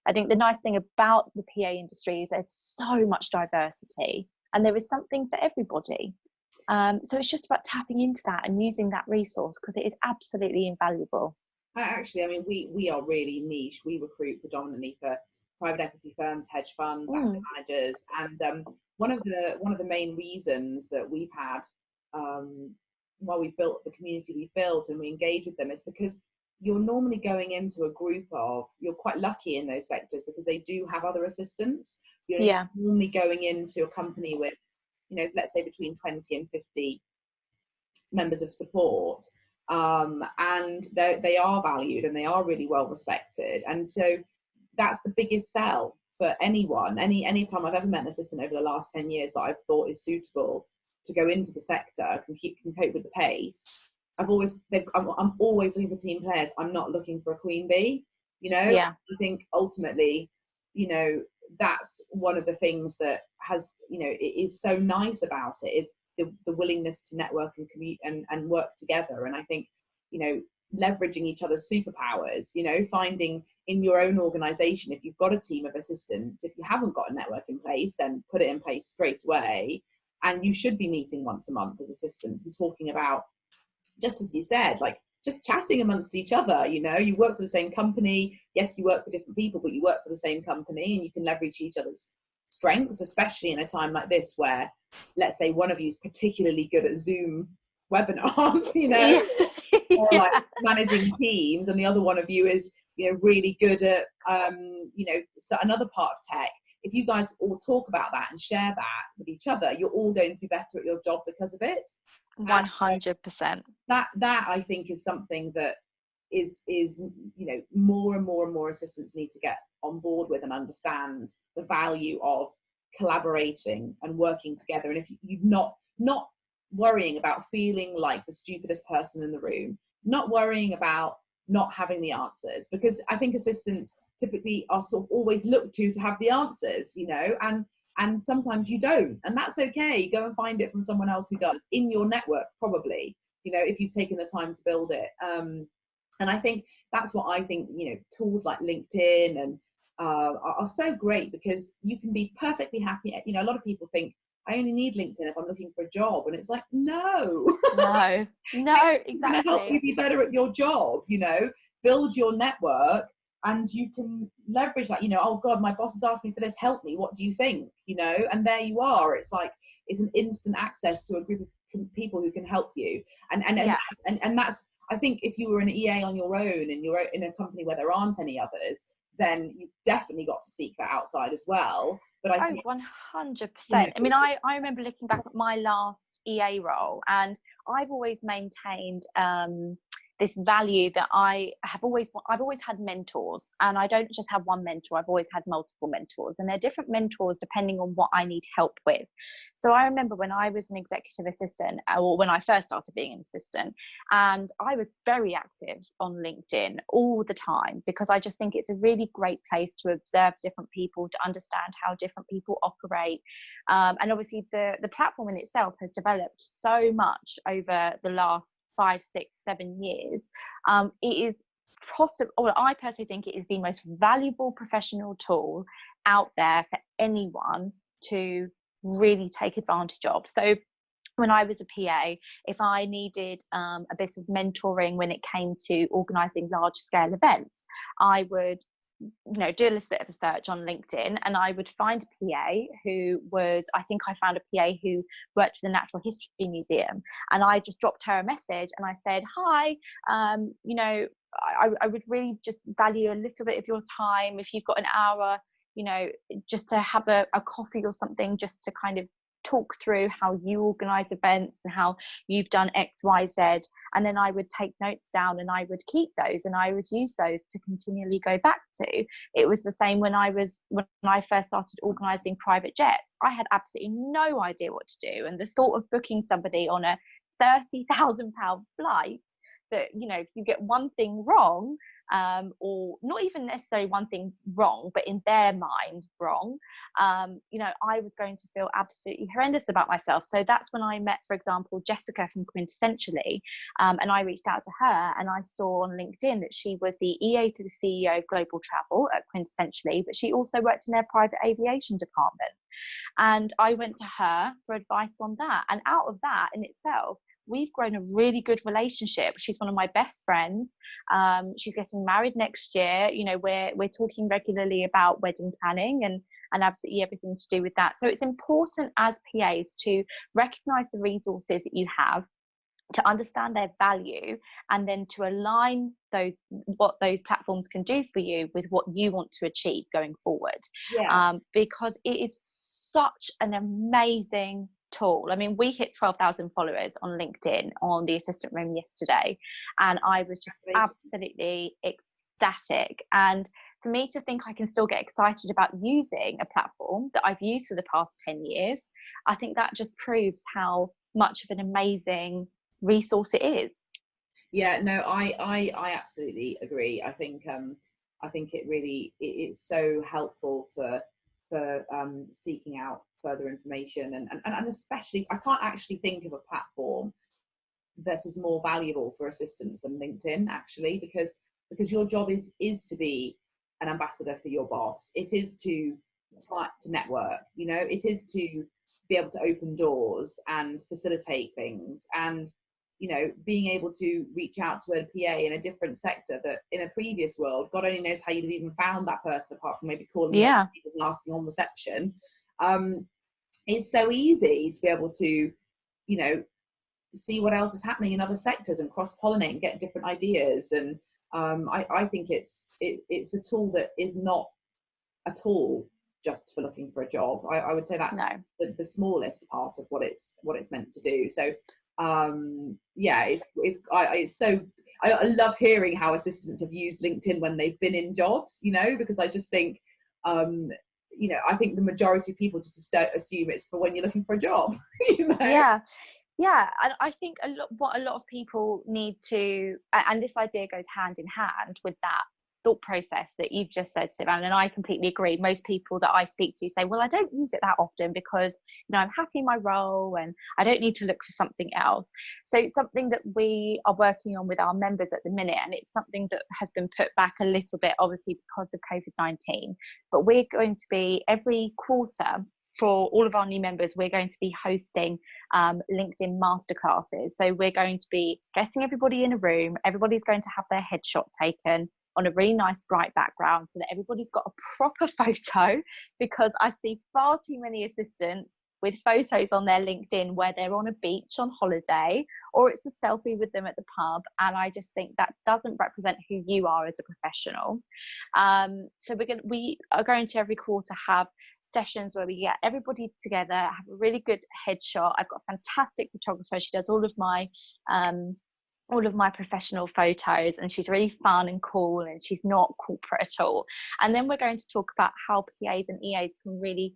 I think the nice thing about the PA industry is there's so much diversity, and there is something for everybody. So it's just about tapping into that and using that resource, because it is absolutely invaluable. Actually, I mean, we are really niche. We recruit predominantly for private equity firms, hedge funds, asset managers, and one of the main reasons that we've had while we've built the community we've built and we engage with them is because you're normally going into a group of, you're quite lucky in those sectors because they do have other assistants. You're normally going into a company with, let's say between 20 and 50 members of support, and they are valued and they are really well respected. And so that's the biggest sell for anyone. Any time I've ever met an assistant over the last 10 years that I've thought is suitable to go into the sector, can cope with the pace, I'm always looking for team players. I'm not looking for a queen bee. I think ultimately, that's one of the things that has, it is so nice about it, is the willingness to network and commute and work together. And I think, leveraging each other's superpowers, finding in your own organization, if you've got a team of assistants, if you haven't got a network in place, then put it in place straight away. And you should be meeting once a month as assistants and talking about, just as you said, like just chatting amongst each other. You work for the same company. Yes, you work for different people, but you work for the same company, and you can leverage each other's strengths, especially in a time like this where, let's say, one of you is particularly good at Zoom webinars, or like managing teams, and the other one of you is, really good at, so another part of tech. If you guys all talk about that and share that with each other, you're all going to be better at your job because of it. 100%. That I think is something that is more and more assistants need to get on board with and understand the value of collaborating and working together. And if you're not worrying about feeling like the stupidest person in the room, not worrying about not having the answers, because I think assistants typically are sort of always looked to have the answers, and sometimes you don't, and that's okay. Go and find it from someone else who does in your network, probably, if you've taken the time to build it. And I think that's what I think, tools like LinkedIn and are so great, because you can be perfectly happy. A lot of people think, I only need LinkedIn if I'm looking for a job, and it's like, no, exactly. It's going to help you be better at your job. Build your network, and you can leverage that. Oh God, my boss has asked me for this, help me, what do you think? And there you are. It's like, it's an instant access to a group of people who can help you. And that's, I think, if you were an EA on your own and you're in a company where there aren't any others, then you've definitely got to seek that outside as well. But I think, 100%. I mean, I remember looking back at my last EA role, and I've always maintained this value that I've always had mentors, and I don't just have one mentor. I've always had multiple mentors, and they're different mentors depending on what I need help with. So I remember when I was an executive assistant, or when I first started being an assistant, and I was very active on LinkedIn all the time, because I just think it's a really great place to observe different people, to understand how different people operate. And obviously the platform in itself has developed so much over the last 5, 6, 7 years. It is possible, or I personally think it is the most valuable professional tool out there for anyone to really take advantage of. So when I was a PA, if I needed a bit of mentoring when it came to organising large scale events, I would do a little bit of a search on LinkedIn, and I would find a PA who was, I think I found a PA who worked for the Natural History Museum, and I just dropped her a message and I said, hi, I would really just value a little bit of your time. If you've got an hour, you know, just to have a coffee or something, just to kind of talk through how you organize events and how you've done XYZ. And then I would take notes down and I would keep those and I would use those to continually go back to. It was the same when I first started organizing private jets. I had absolutely no idea what to do, and the thought of booking somebody on a £30,000 flight, that, you know, if you get one thing wrong, or not even necessarily one thing wrong, but in their mind wrong, you know, I was going to feel absolutely horrendous about myself. So that's when I met, for example, Jessica from Quintessentially, and I reached out to her, and I saw on LinkedIn that she was the EA to the CEO of Global Travel at Quintessentially, but she also worked in their private aviation department. And I went to her for advice on that. And out of that in itself, we've grown a really good relationship. She's one of my best friends. She's getting married next year. You know, we're talking regularly about wedding planning and absolutely everything to do with that. So it's important as PAs to recognize the resources that you have, to understand their value, and then to align what those platforms can do for you with what you want to achieve going forward. Because it is such an amazing tool. I mean, we hit 12,000 followers on LinkedIn on the assistant room yesterday, and I was just absolutely ecstatic. And for me to think I can still get excited about using a platform that I've used for the past 10 years, I think that just proves how much of an amazing resource it is. Yeah, no, I absolutely agree. I think it really, it's so helpful for seeking out further information, and especially, I can't actually think of a platform that is more valuable for assistants than LinkedIn, actually, because your job is to be an ambassador for your boss. It is to network, you know, it is to be able to open doors and facilitate things, and, you know, being able to reach out to a PA in a different sector that in a previous world, God only knows how you'd have even found that person apart from maybe calling them and asking on reception. It's so easy to be able to, you know, see what else is happening in other sectors and cross-pollinate and get different ideas. And I think it's a tool that is not at all just for looking for a job. I would say that's the smallest part of what it's meant to do. So yeah, it's so, I love hearing how assistants have used LinkedIn when they've been in jobs, you know, because I just think you know, I think the majority of people just assume it's for when you're looking for a job. You know? Yeah, and I think what a lot of people need to, and this idea goes hand in hand with that thought process that you've just said, Sivan, and I completely agree. Most people that I speak to say, well, I don't use it that often because, you know, I'm happy in my role and I don't need to look for something else. So it's something that we are working on with our members at the minute, and it's something that has been put back a little bit, obviously, because of COVID-19. But we're going to be, every quarter, for all of our new members, we're going to be hosting LinkedIn masterclasses. So we're going to be getting everybody in a room. Everybody's going to have their headshot taken on a really nice bright background so that everybody's got a proper photo, because I see far too many assistants with photos on their LinkedIn where they're on a beach on holiday, or it's a selfie with them at the pub, and I just think that doesn't represent who you are as a professional. So we are going to every quarter have sessions where we get everybody together, have a really good headshot. I've got a fantastic photographer. She does all of my professional photos, and she's really fun and cool, and she's not corporate at all. And then we're going to talk about how PAs and EAs can really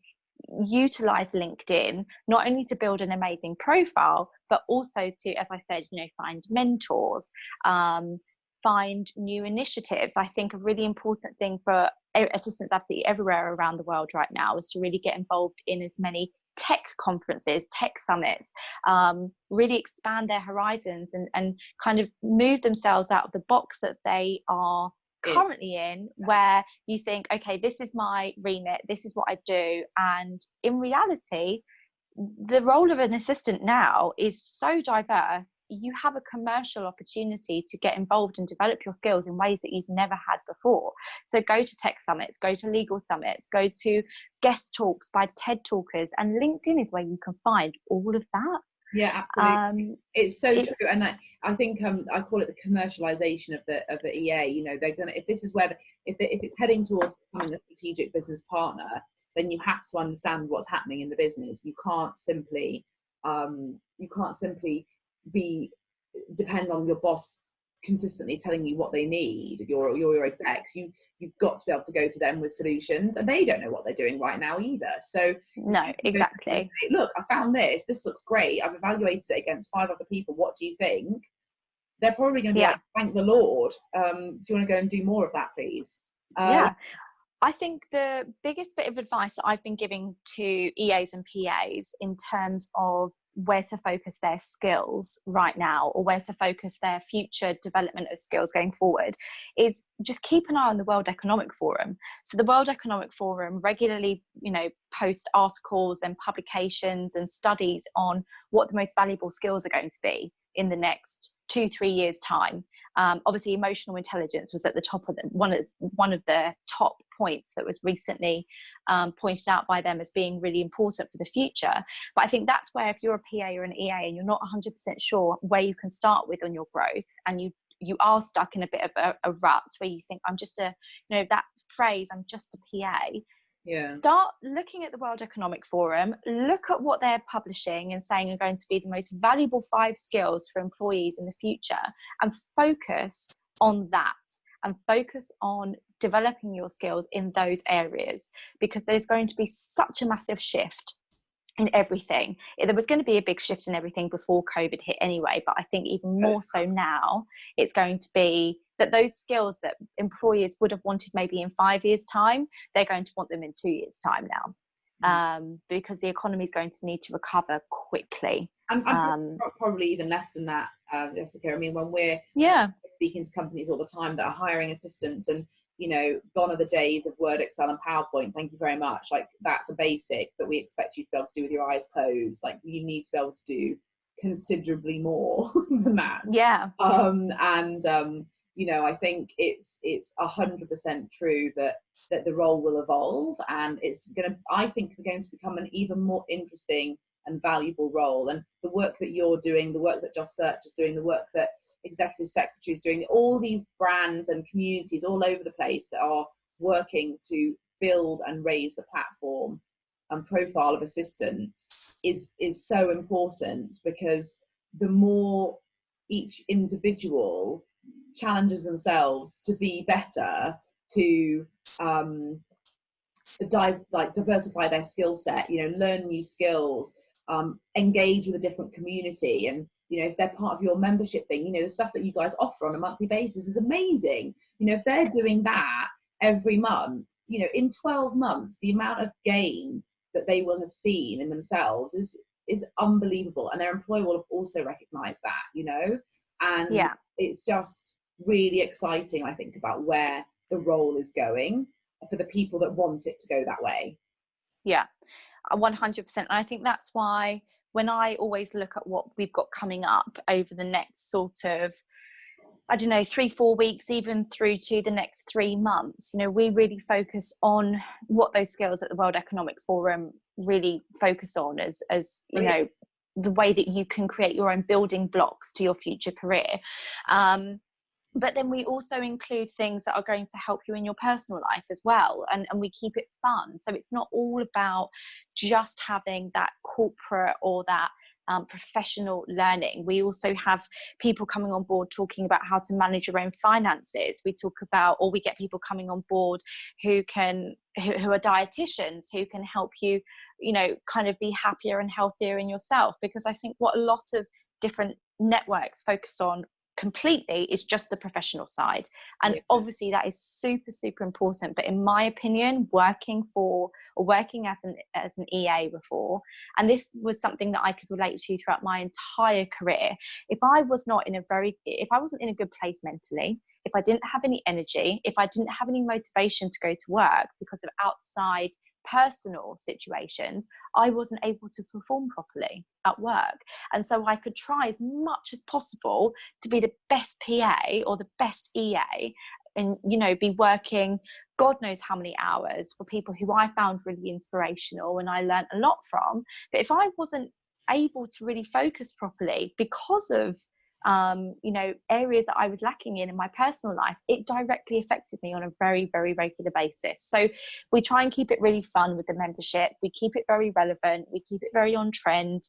utilize LinkedIn, not only to build an amazing profile, but also to, as I said, you know, find mentors, find new initiatives. I think a really important thing for assistants absolutely everywhere around the world right now is to really get involved in as many tech conferences, tech summits, really expand their horizons and kind of move themselves out of the box that they are currently in, where you think, okay, this is my remit, this is what I do. And in reality, the role of an assistant now is so diverse. You have a commercial opportunity to get involved and develop your skills in ways that you've never had before. So go to tech summits, go to legal summits, go to guest talks by TED talkers, and LinkedIn is where you can find all of that. Yeah, absolutely. It's so It's true, and I think I call it the commercialization of the EA. You know, they're gonna, if this is where if it's heading towards becoming a strategic business partner, then you have to understand what's happening in the business. You can't simply be depend on your boss consistently telling you what they need, your execs. You've got to be able to go to them with solutions, and they don't know what they're doing right now either. So no, exactly. say, look, I found this looks great, I've evaluated it against 5 other people, what do you think? They're probably going to be Yeah. like, thank the Lord. Do you want to go and do more of that, please? Yeah. I think the biggest bit of advice that I've been giving to EAs and PAs in terms of where to focus their skills right now, or where to focus their future development of skills going forward, is just keep an eye on the World Economic Forum. So the World Economic Forum regularly, post articles and publications and studies on what the most valuable skills are going to be in the next 2-3 years time. Obviously, emotional intelligence was at the top of one of the top points that was recently pointed out by them as being really important for the future. But I think that's where, if you're a PA or an EA and you're not 100% sure where you can start with on your growth, and you are stuck in a bit of a rut where you think, I'm just that phrase, I'm just a PA. Yeah. Start looking at the World Economic Forum, look at what they're publishing and saying are going to be the most valuable 5 skills for employees in the future, and focus on that, and focus on developing your skills in those areas, because there's going to be such a massive shift in everything. There was going to be a big shift in everything before COVID hit anyway, but I think even more so now, it's going to be that those skills that employers would have wanted maybe in 5 years' time, they're going to want them in 2 years' time now, because the economy is going to need to recover quickly. And probably even less than that, Jessica. I mean, when we're speaking to companies all the time that are hiring assistants, and gone are the days of Word, Excel, and PowerPoint. Thank you very much. Like, that's a basic that we expect you to be able to do with your eyes closed. Like, you need to be able to do considerably more than that. Yeah. I think it's 100% true that the role will evolve, and I think we're going to become an even more interesting and valuable role. And the work that you're doing, the work that Just Search is doing, the work that Executive Secretary is doing, all these brands and communities all over the place that are working to build and raise the platform and profile of assistants is so important, because the more each individual challenges themselves to be better, to diversify their skill set, learn new skills, engage with a different community. And if they're part of your membership thing, the stuff that you guys offer on a monthly basis is amazing. If they're doing that every month, in 12 months, the amount of gain that they will have seen in themselves is unbelievable, and their employer will have also recognized that. And it's just really exciting, I think, about where the role is going for the people that want it to go that way. 100%. And I think that's why, when I always look at what we've got coming up over the next sort of, 3-4 weeks, even through to the next 3 months, we really focus on what those skills that the World Economic Forum really focus on as the way that you can create your own building blocks to your future career. But then we also include things that are going to help you in your personal life as well. And we keep it fun. So it's not all about just having that corporate or that professional learning. We also have people coming on board talking about how to manage your own finances. We get people coming on board who are dietitians, who can help you, kind of be happier and healthier in yourself. Because I think what a lot of different networks focus on completely is just the professional side, and obviously that is super, super important. But in my opinion, working as an EA before, and this was something that I could relate to throughout my entire career, if I wasn't in a good place mentally, if I didn't have any energy, if I didn't have any motivation to go to work because of outside personal situations, I wasn't able to perform properly at work. And so I could try as much as possible to be the best PA or the best EA, and be working God knows how many hours for people who I found really inspirational and I learned a lot from. But if I wasn't able to really focus properly because of areas that I was lacking in my personal life. It directly affected me on a very, very regular basis. So we try and keep it really fun with the membership. We keep it very relevant. We keep it very on trend.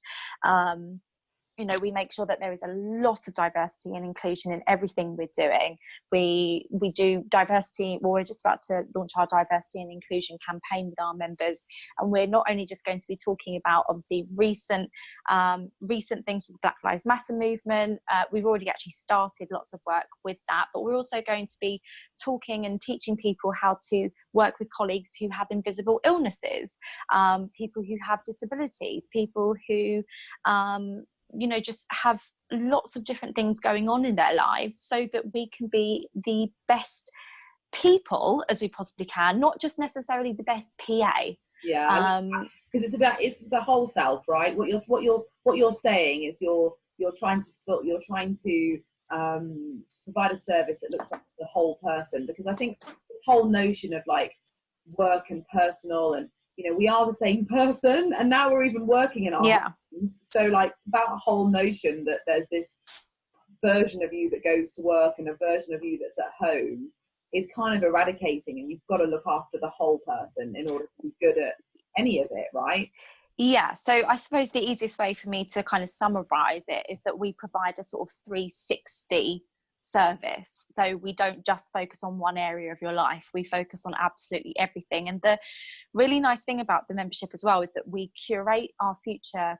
We make sure that there is a lot of diversity and inclusion in everything we're doing. We do diversity, well, we're just about to launch our diversity and inclusion campaign with our members, and we're not only just going to be talking about obviously recent things with the Black Lives Matter movement. We've already actually started lots of work with that, but we're also going to be talking and teaching people how to work with colleagues who have invisible illnesses, people who have disabilities, people who just have lots of different things going on in their lives, so that we can be the best people as we possibly can, not just necessarily the best PA. Yeah, because it's the whole self, right? What you're saying is you're trying to provide a service that looks like the whole person, because I think the whole notion of like work and personal, and we are the same person, and now we're even working in our homes. So like that whole notion that there's this version of you that goes to work and a version of you that's at home is kind of eradicating, and you've got to look after the whole person in order to be good at any of it, right? Yeah, so I suppose the easiest way for me to kind of summarize it is that we provide a sort of 360 service. So we don't just focus on one area of your life, we focus on absolutely everything. And the really nice thing about the membership as well is that we curate our future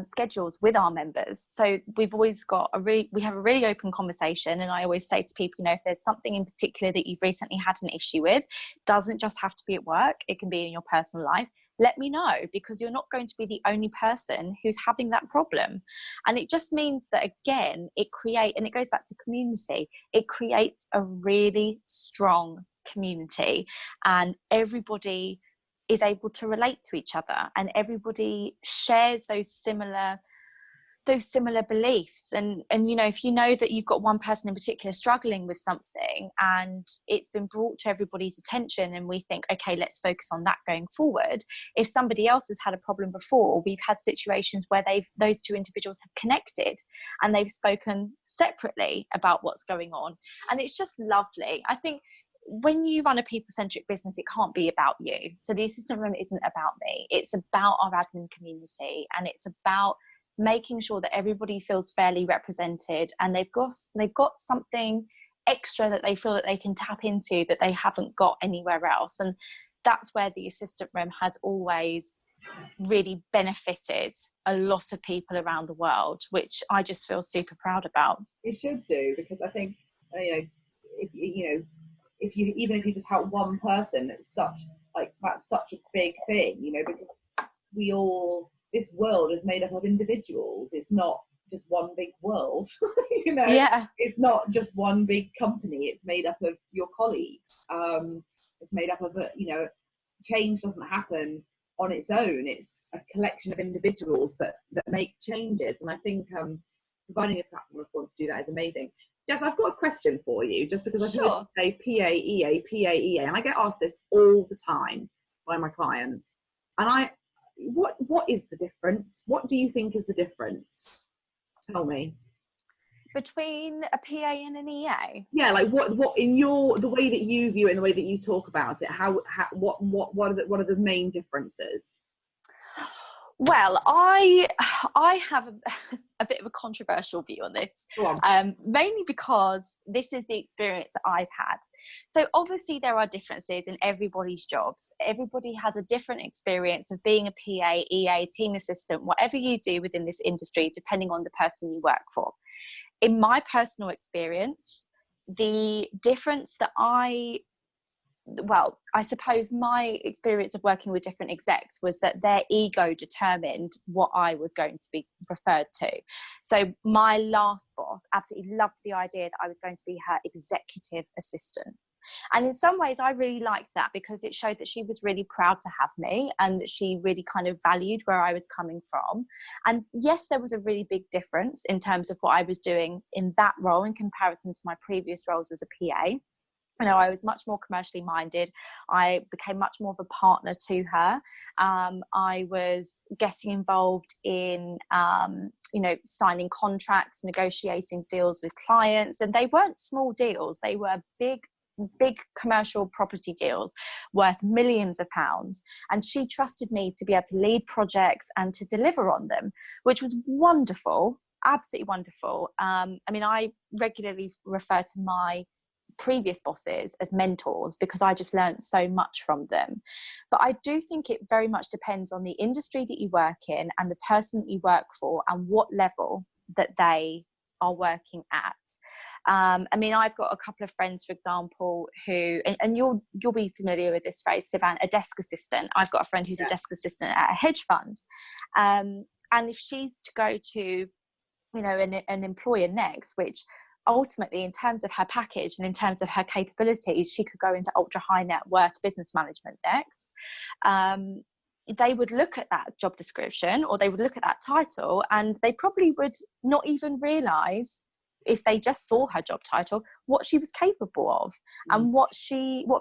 schedules with our members. So we've always got we have a really open conversation, and I always say to people, if there's something in particular that you've recently had an issue with, doesn't just have to be at work, it can be in your personal life, let me know, because you're not going to be the only person who's having that problem. And it just means that, again, it goes back to community, it creates a really strong community, and everybody is able to relate to each other, and everybody shares those similar beliefs. And if you know that you've got one person in particular struggling with something, and it's been brought to everybody's attention, and we think, okay, let's focus on that going forward. If somebody else has had a problem before, we've had situations where those two individuals have connected and they've spoken separately about what's going on, and it's just lovely. I think when you run a people-centric business, it can't be about you. So the assistant room isn't about me, it's about our admin community, and it's about making sure that everybody feels fairly represented, and they've got something extra that they feel that they can tap into that they haven't got anywhere else. And that's where the assistant room has always really benefited a lot of people around the world, which I just feel super proud about. It should do, because I think if you just help one person, that's such a big thing, because this world is made up of individuals. It's not just one big world. Yeah. It's not just one big company. It's made up of your colleagues. It's made up of change doesn't happen on its own. It's a collection of individuals that make changes. And I think providing a platform for them to do that is amazing. Jess, I've got a question for you, just because I've heard you say PAEA, PAEA, and I get asked this all the time by my clients. And what is the difference? What do you think is the difference? Tell me. Between a PA and an EA? Yeah, like what in the way that you view it and the way that you talk about it, what are the main differences? Well, I have a bit of a controversial view on this, mainly because this is the experience that I've had. So obviously there are differences in everybody's jobs. Everybody has a different experience of being a PA, EA, team assistant, whatever you do within this industry, depending on the person you work for. In my personal experience, the difference that I suppose my experience of working with different execs was that their ego determined what I was going to be referred to. So my last boss absolutely loved the idea that I was going to be her executive assistant. And in some ways I really liked that, because it showed that she was really proud to have me, and that she really kind of valued where I was coming from. And yes, there was a really big difference in terms of what I was doing in that role in comparison to my previous roles as a PA. You know, I was much more commercially minded. I became much more of a partner to her. I was getting involved in, you know, signing contracts, negotiating deals with clients, and they weren't small deals. They were big commercial property deals worth millions of pounds, and she trusted me to be able to lead projects and to deliver on them, which was wonderful, absolutely wonderful. I mean, I regularly refer to my previous bosses as mentors because I just learned so much from them. But I do think it very much depends on the industry that you work in and the person that you work for and what level that they are working at. I mean, I've got a couple of friends, for example, who, and you'll be familiar with this phrase, Sivan, a desk assistant. I've got a friend who's a desk assistant at a hedge fund. And if she's to go to, you know, an employer next, which ultimately in terms of her package and in terms of her capabilities, she could go into ultra high net worth business management next. They would look at that job description or they would look at that title and they probably would not even realize, if they just saw her job title, what she was capable of and what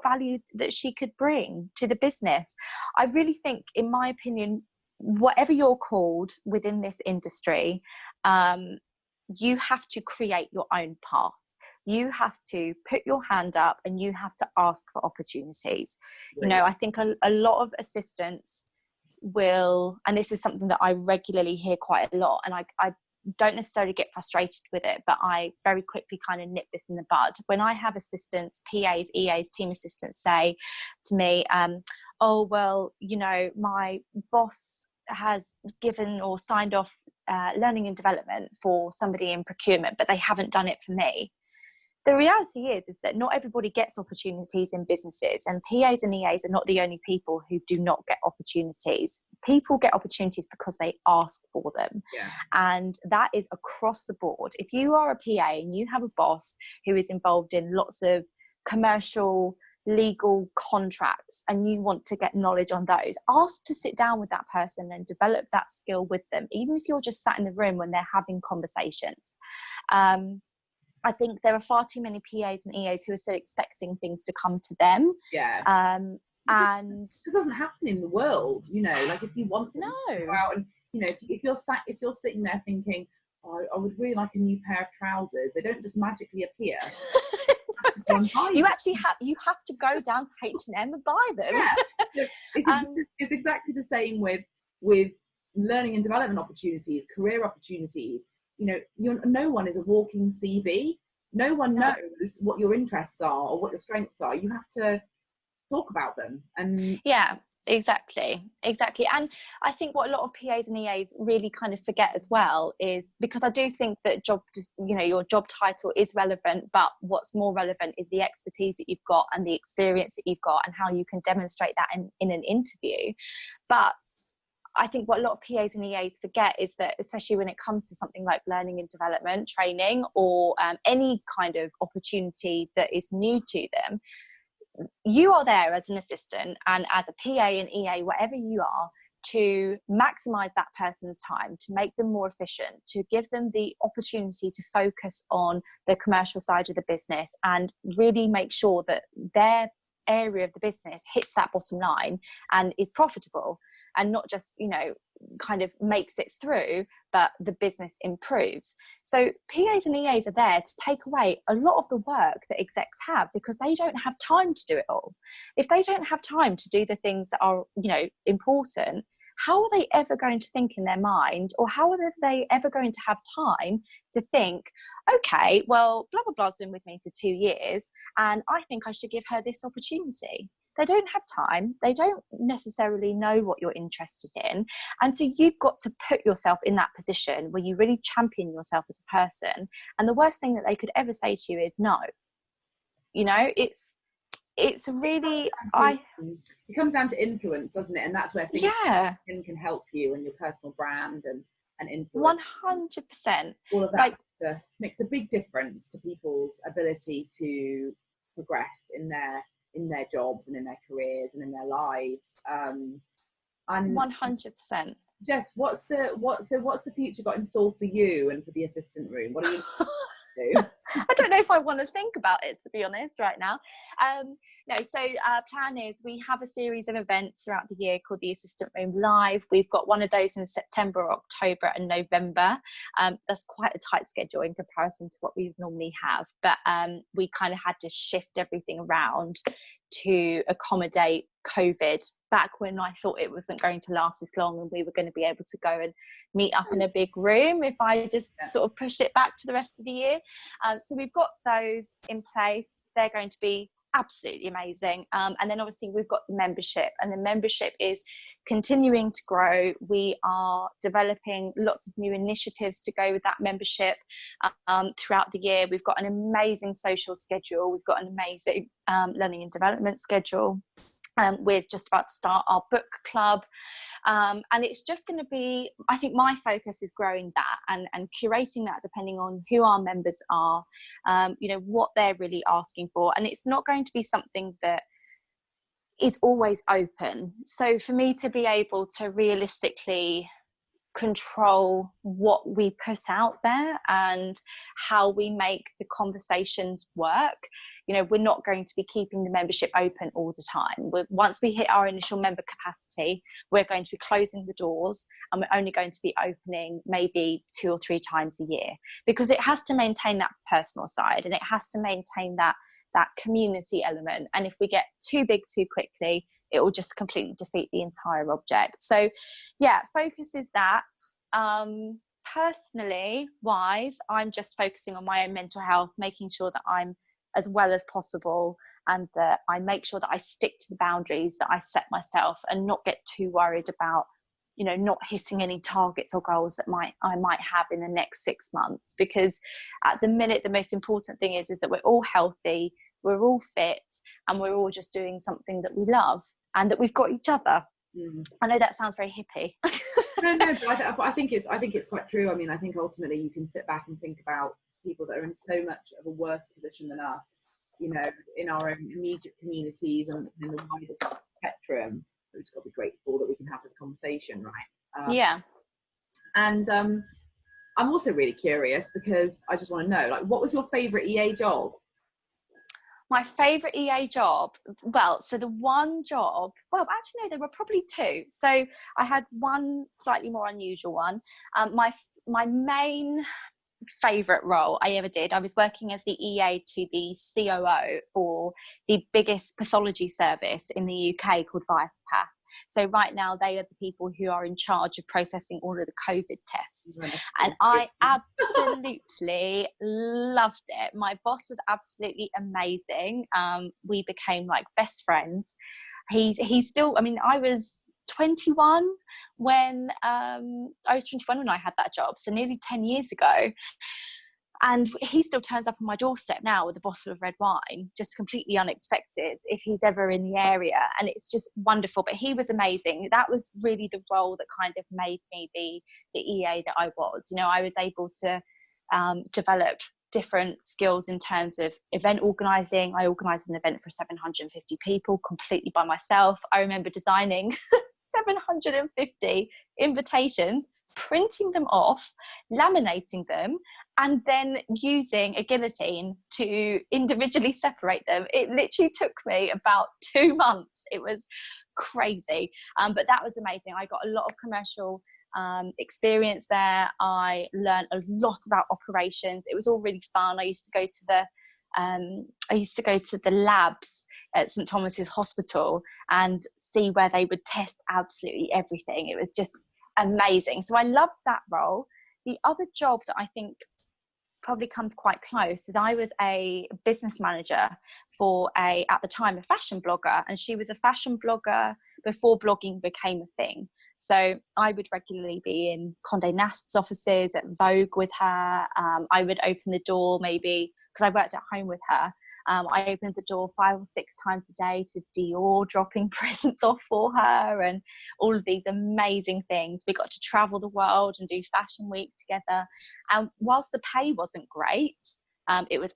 value that she could bring to the business. I really think, in my opinion, whatever you're called within this industry, you have to create your own path. You have to put your hand up and you have to ask for opportunities. Right. You know, I think a lot of assistants will, and this is something that I regularly hear quite a lot, and I don't necessarily get frustrated with it, but I very quickly kind of nip this in the bud. When I have assistants, PAs, EAs, team assistants say to me, oh, well, you know, my boss has given or signed off learning and development for somebody in procurement, but they haven't done it for me. The reality is that not everybody gets opportunities in businesses, and PAs and EAs are not the only people who do not get opportunities. People get opportunities because they ask for them. Yeah. And that is across the board. If you are a PA and you have a boss who is involved in lots of commercial, legal contracts and you want to get knowledge on those, ask to sit down with that person and develop that skill with them, even if you're just sat in the room when they're having conversations. I think there are far too many PAs and EAs who are still expecting things to come to them. Yeah. And it doesn't happen in the world, you know. Like, if you want to go out and, you know, if you're sitting there thinking, oh, I would really like a new pair of trousers, they don't just magically appear. You actually have to go down to H&M and buy them. Yeah. It's exactly the same with learning and development opportunities, career opportunities. You know, no one is a walking CV. No one knows what your interests are or what your strengths are. You have to talk about them. And yeah, exactly. And I think what a lot of PAs and EAs really kind of forget as well is, because I do think that your job title is relevant, but what's more relevant is the expertise that you've got and the experience that you've got and how you can demonstrate that in an interview. But I think what a lot of PAs and EAs forget is that, especially when it comes to something like learning and development training or any kind of opportunity that is new to them, you are there as an assistant and as a PA and EA, whatever you are, to maximize that person's time, to make them more efficient, to give them the opportunity to focus on the commercial side of the business and really make sure that their area of the business hits that bottom line and is profitable, and not just, you know, kind of makes it through, but the business improves. So PAs and EAs are there to take away a lot of the work that execs have, because they don't have time to do it all. If they don't have time to do the things that are, you know, important, how are they ever going to think in their mind, or how are they ever going to have time to think, okay, well, blah, blah, blah's been with me for 2 years and I think I should give her this opportunity. They don't have time. They don't necessarily know what you're interested in. And so you've got to put yourself in that position where you really champion yourself as a person. And the worst thing that they could ever say to you is no. You know, it's really, it comes down to influence, doesn't it? And that's where things can help you and your personal brand and influence. 100%. All of that makes a big difference to people's ability to progress in their jobs and in their careers and in their lives. And 100%. Jess, what's the future got in store for you and for the assistant room? What are you do? I don't know if I want to think about it, to be honest, right now. No, so our plan is we have a series of events throughout the year called the Assistant Room Live. We've got one of those in September, October and November. That's quite a tight schedule in comparison to what we would normally have, but we kind of had to shift everything around to accommodate COVID back when I thought it wasn't going to last as long and we were going to be able to go and meet up in a big room if I just sort of push it back to the rest of the year. So we've got those in place. They're going to be absolutely amazing. And then obviously we've got the membership, and the membership is continuing to grow. We are developing lots of new initiatives to go with that membership throughout the year. We've got an amazing social schedule. We've got an amazing learning and development schedule. We're just about to start our book club, and it's just going to be, I think my focus is growing that and curating that depending on who our members are, what they're really asking for. And it's not going to be something that is always open. So for me to be able to realistically control what we put out there and how we make the conversations work, we're not going to be keeping the membership open all the time. Once we hit our initial member capacity, we're going to be closing the doors, and we're only going to be opening maybe 2 or 3 times a year, because it has to maintain that personal side and it has to maintain that community element. And if we get too big too quickly, it will just completely defeat the entire object. So yeah, focus is that. Personally wise, I'm just focusing on my own mental health, making sure that I'm as well as possible, and that I make sure that I stick to the boundaries that I set myself and not get too worried about, not hitting any targets or goals that I might have in the next 6 months. Because at the minute, the most important thing is that we're all healthy, we're all fit, and we're all just doing something that we love, and that we've got each other. I know that sounds very hippie. No, but I think it's quite true. I mean, I think ultimately you can sit back and think about people that are in so much of a worse position than us, in our own immediate communities and in the wider spectrum. We've just got to be grateful that we can have this conversation, right? Yeah. And I'm also really curious, because I just want to know, what was your favourite EA job? My favourite EA job, so the one job, actually no, there were probably 2. So I had one slightly more unusual one. My main favourite role I ever did, I was working as the EA to the COO for the biggest pathology service in the UK called Vipath. So right now they are the people who are in charge of processing all of the COVID tests. And I absolutely loved it. My boss was absolutely amazing. We became best friends. He's still, I was 21 when I had that job, so nearly 10 years ago. And he still turns up on my doorstep now with a bottle of red wine, just completely unexpected, if he's ever in the area. And it's just wonderful. But he was amazing. That was really the role that kind of made me the EA that I was. I was able to develop different skills in terms of event organising. I organised an event for 750 people completely by myself. I remember designing 750 invitations, printing them off, laminating them, and then using a guillotine to individually separate them. It literally took me about 2 months. It was crazy, but that was amazing. I got a lot of commercial experience there. I learned a lot about operations. It was all really fun. I used to go to the labs at St Thomas's Hospital and see where they would test absolutely everything. It was just amazing. So I loved that role. The other job that I think probably comes quite close is I was a business manager for at the time a fashion blogger, and she was a fashion blogger before blogging became a thing. So I would regularly be in Condé Nast's offices at Vogue with her. I would open the door, maybe because I worked at home with her, I opened the door 5 or 6 times a day to Dior, dropping presents off for her and all of these amazing things. We got to travel the world and do fashion week together. And whilst the pay wasn't great, it was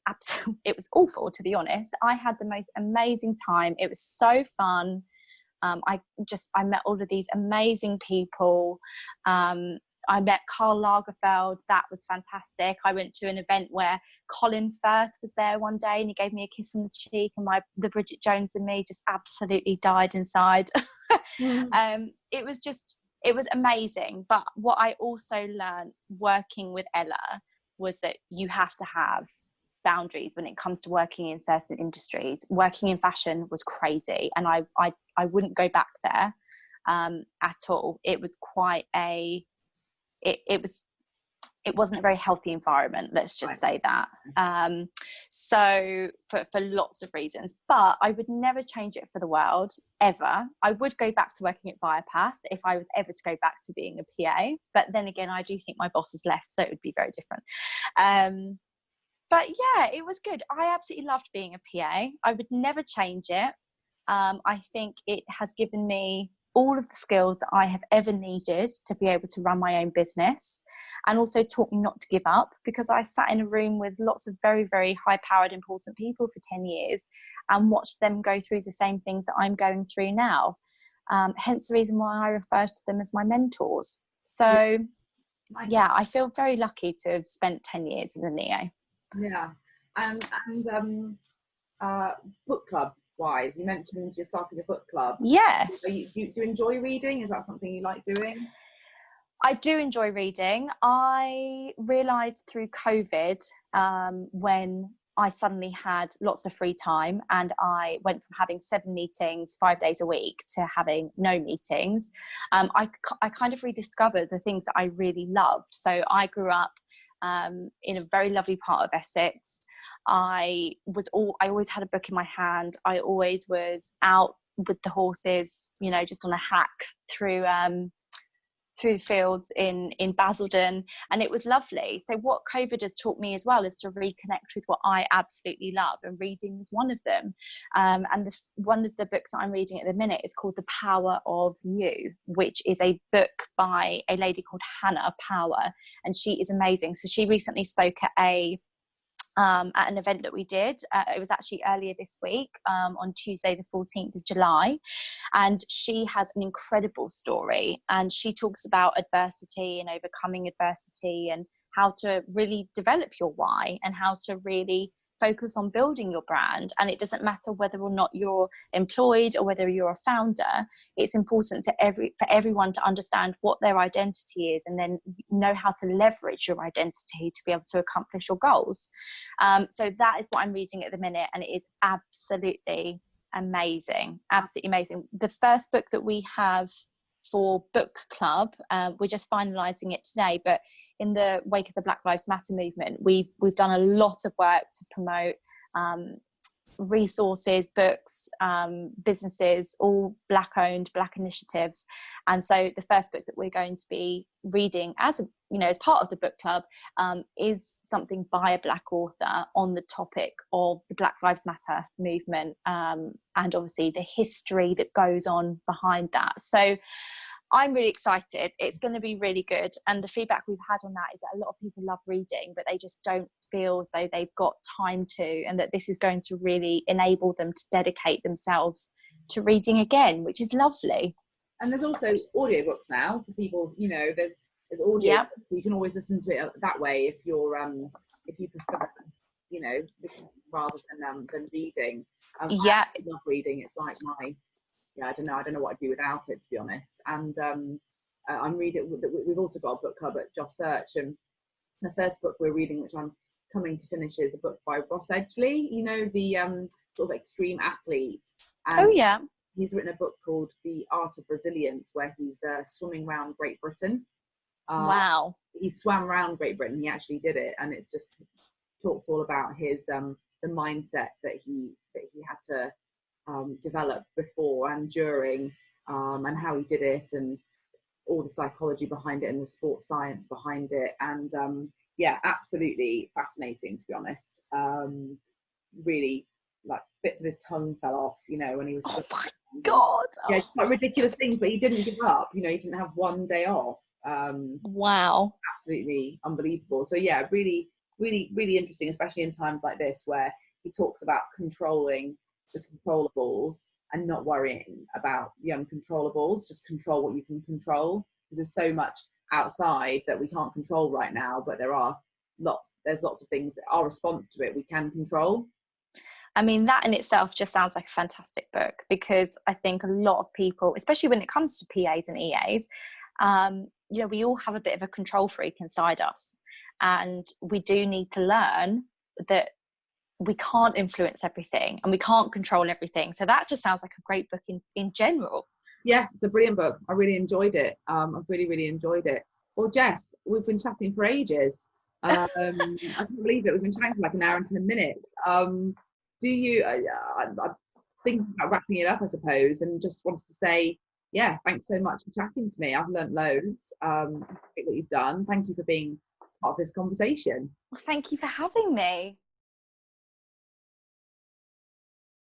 awful, to be honest. I had the most amazing time. It was so fun. I met all of these amazing people. I met Karl Lagerfeld. That was fantastic. I went to an event where Colin Firth was there one day, and he gave me a kiss on the cheek, and the Bridget Jones in me just absolutely died inside. It was amazing. But what I also learned working with Ella was that you have to have boundaries when it comes to working in certain industries. Working in fashion was crazy, and I wouldn't go back there at all. It was quite it wasn't a very healthy environment, let's just say that. So for lots of reasons, but I would never change it for the world, ever. I would go back to working at Viapath if I was ever to go back to being a PA, but then again, I do think my boss has left, so it would be very different. But yeah, it was good. I absolutely loved being a PA. I would never change it. I think it has given me all of the skills that I have ever needed to be able to run my own business, and also taught me not to give up, because I sat in a room with lots of very, very high-powered, important people for 10 years and watched them go through the same things that I'm going through now. Hence the reason why I refer to them as my mentors. So yeah, I feel very lucky to have spent 10 years as a Neo. Yeah. And book club wise, you mentioned you're starting a book club. Yes. Do you enjoy reading? Is that something you like doing? I do enjoy reading. I realised through COVID, when I suddenly had lots of free time, and I went from having 7 meetings 5 days a week to having no meetings, I kind of rediscovered the things that I really loved. So I grew up in a very lovely part of Essex. I always had a book in my hand. I always was out with the horses, you know, just on a hack through fields in Basildon, and it was lovely. So what COVID has taught me as well is to reconnect with what I absolutely love, and reading is one of them. And one of the books that I'm reading at the minute is called The Power of You, which is a book by a lady called Hannah Power, and she is amazing. So she recently spoke at an event that we did. It was actually earlier this week, on Tuesday the 14th of July, and she has an incredible story, and she talks about adversity and overcoming adversity, and how to really develop your why, and how to really focus on building your brand. And it doesn't matter whether or not you're employed or whether you're a founder. It's important for everyone to understand what their identity is, and then know how to leverage your identity to be able to accomplish your goals. So that is what I'm reading at the minute, and it is absolutely amazing. Absolutely amazing. The first book that we have for book club, we're just finalizing it today, but in the wake of the Black Lives Matter movement, we've done a lot of work to promote resources, books, businesses, all Black owned, Black initiatives. And so the first book that we're going to be reading as part of the book club is something by a Black author on the topic of the Black Lives Matter movement, and obviously the history that goes on behind that. So I'm really excited. It's going to be really good. And the feedback we've had on that is that a lot of people love reading, but they just don't feel as though they've got time to, and that this is going to really enable them to dedicate themselves to reading again, which is lovely. And there's also audiobooks now for people, there's audio, so you can always listen to it that way if you're if you prefer, listen rather than reading. I love reading. It's like I don't know what I'd do without it, to be honest. And I'm reading. We've also got a book club at Just Search, and the first book we're reading, which I'm coming to finish, is a book by Ross Edgley. The sort of extreme athlete. And he's written a book called The Art of Resilience, where he's swimming around Great Britain. Wow! He swam around Great Britain. He actually did it, and it's just talks all about his the mindset that he had to develop before and during, and how he did it, and all the psychology behind it and the sports science behind it. And absolutely fascinating, to be honest. Really, like, bits of his tongue fell off, when he was my god, quite ridiculous things, but he didn't give up. He didn't have one day off. Wow, absolutely unbelievable. So really, really, really interesting, especially in times like this, where he talks about controlling the controllables and not worrying about the uncontrollables. Just control what you can control, because there's so much outside that we can't control right now, but there's lots of things, our response to it we can control. I mean, that in itself just sounds like a fantastic book, because I think a lot of people, especially when it comes to PAs and EAs, you know, we all have a bit of a control freak inside us, and we do need to learn that we can't influence everything and we can't control everything. So that just sounds like a great book in general. Yeah, it's a brilliant book. I really enjoyed it. I've really enjoyed it. Well, Jess, we've been chatting for ages. I can't believe it. We've been chatting for like an hour and 10 minutes. Do you, I think about wrapping it up, I suppose, and just wanted to say, yeah, thanks so much for chatting to me. I've learnt loads. What you've done. Thank you for being part of this conversation. Well, thank you for having me.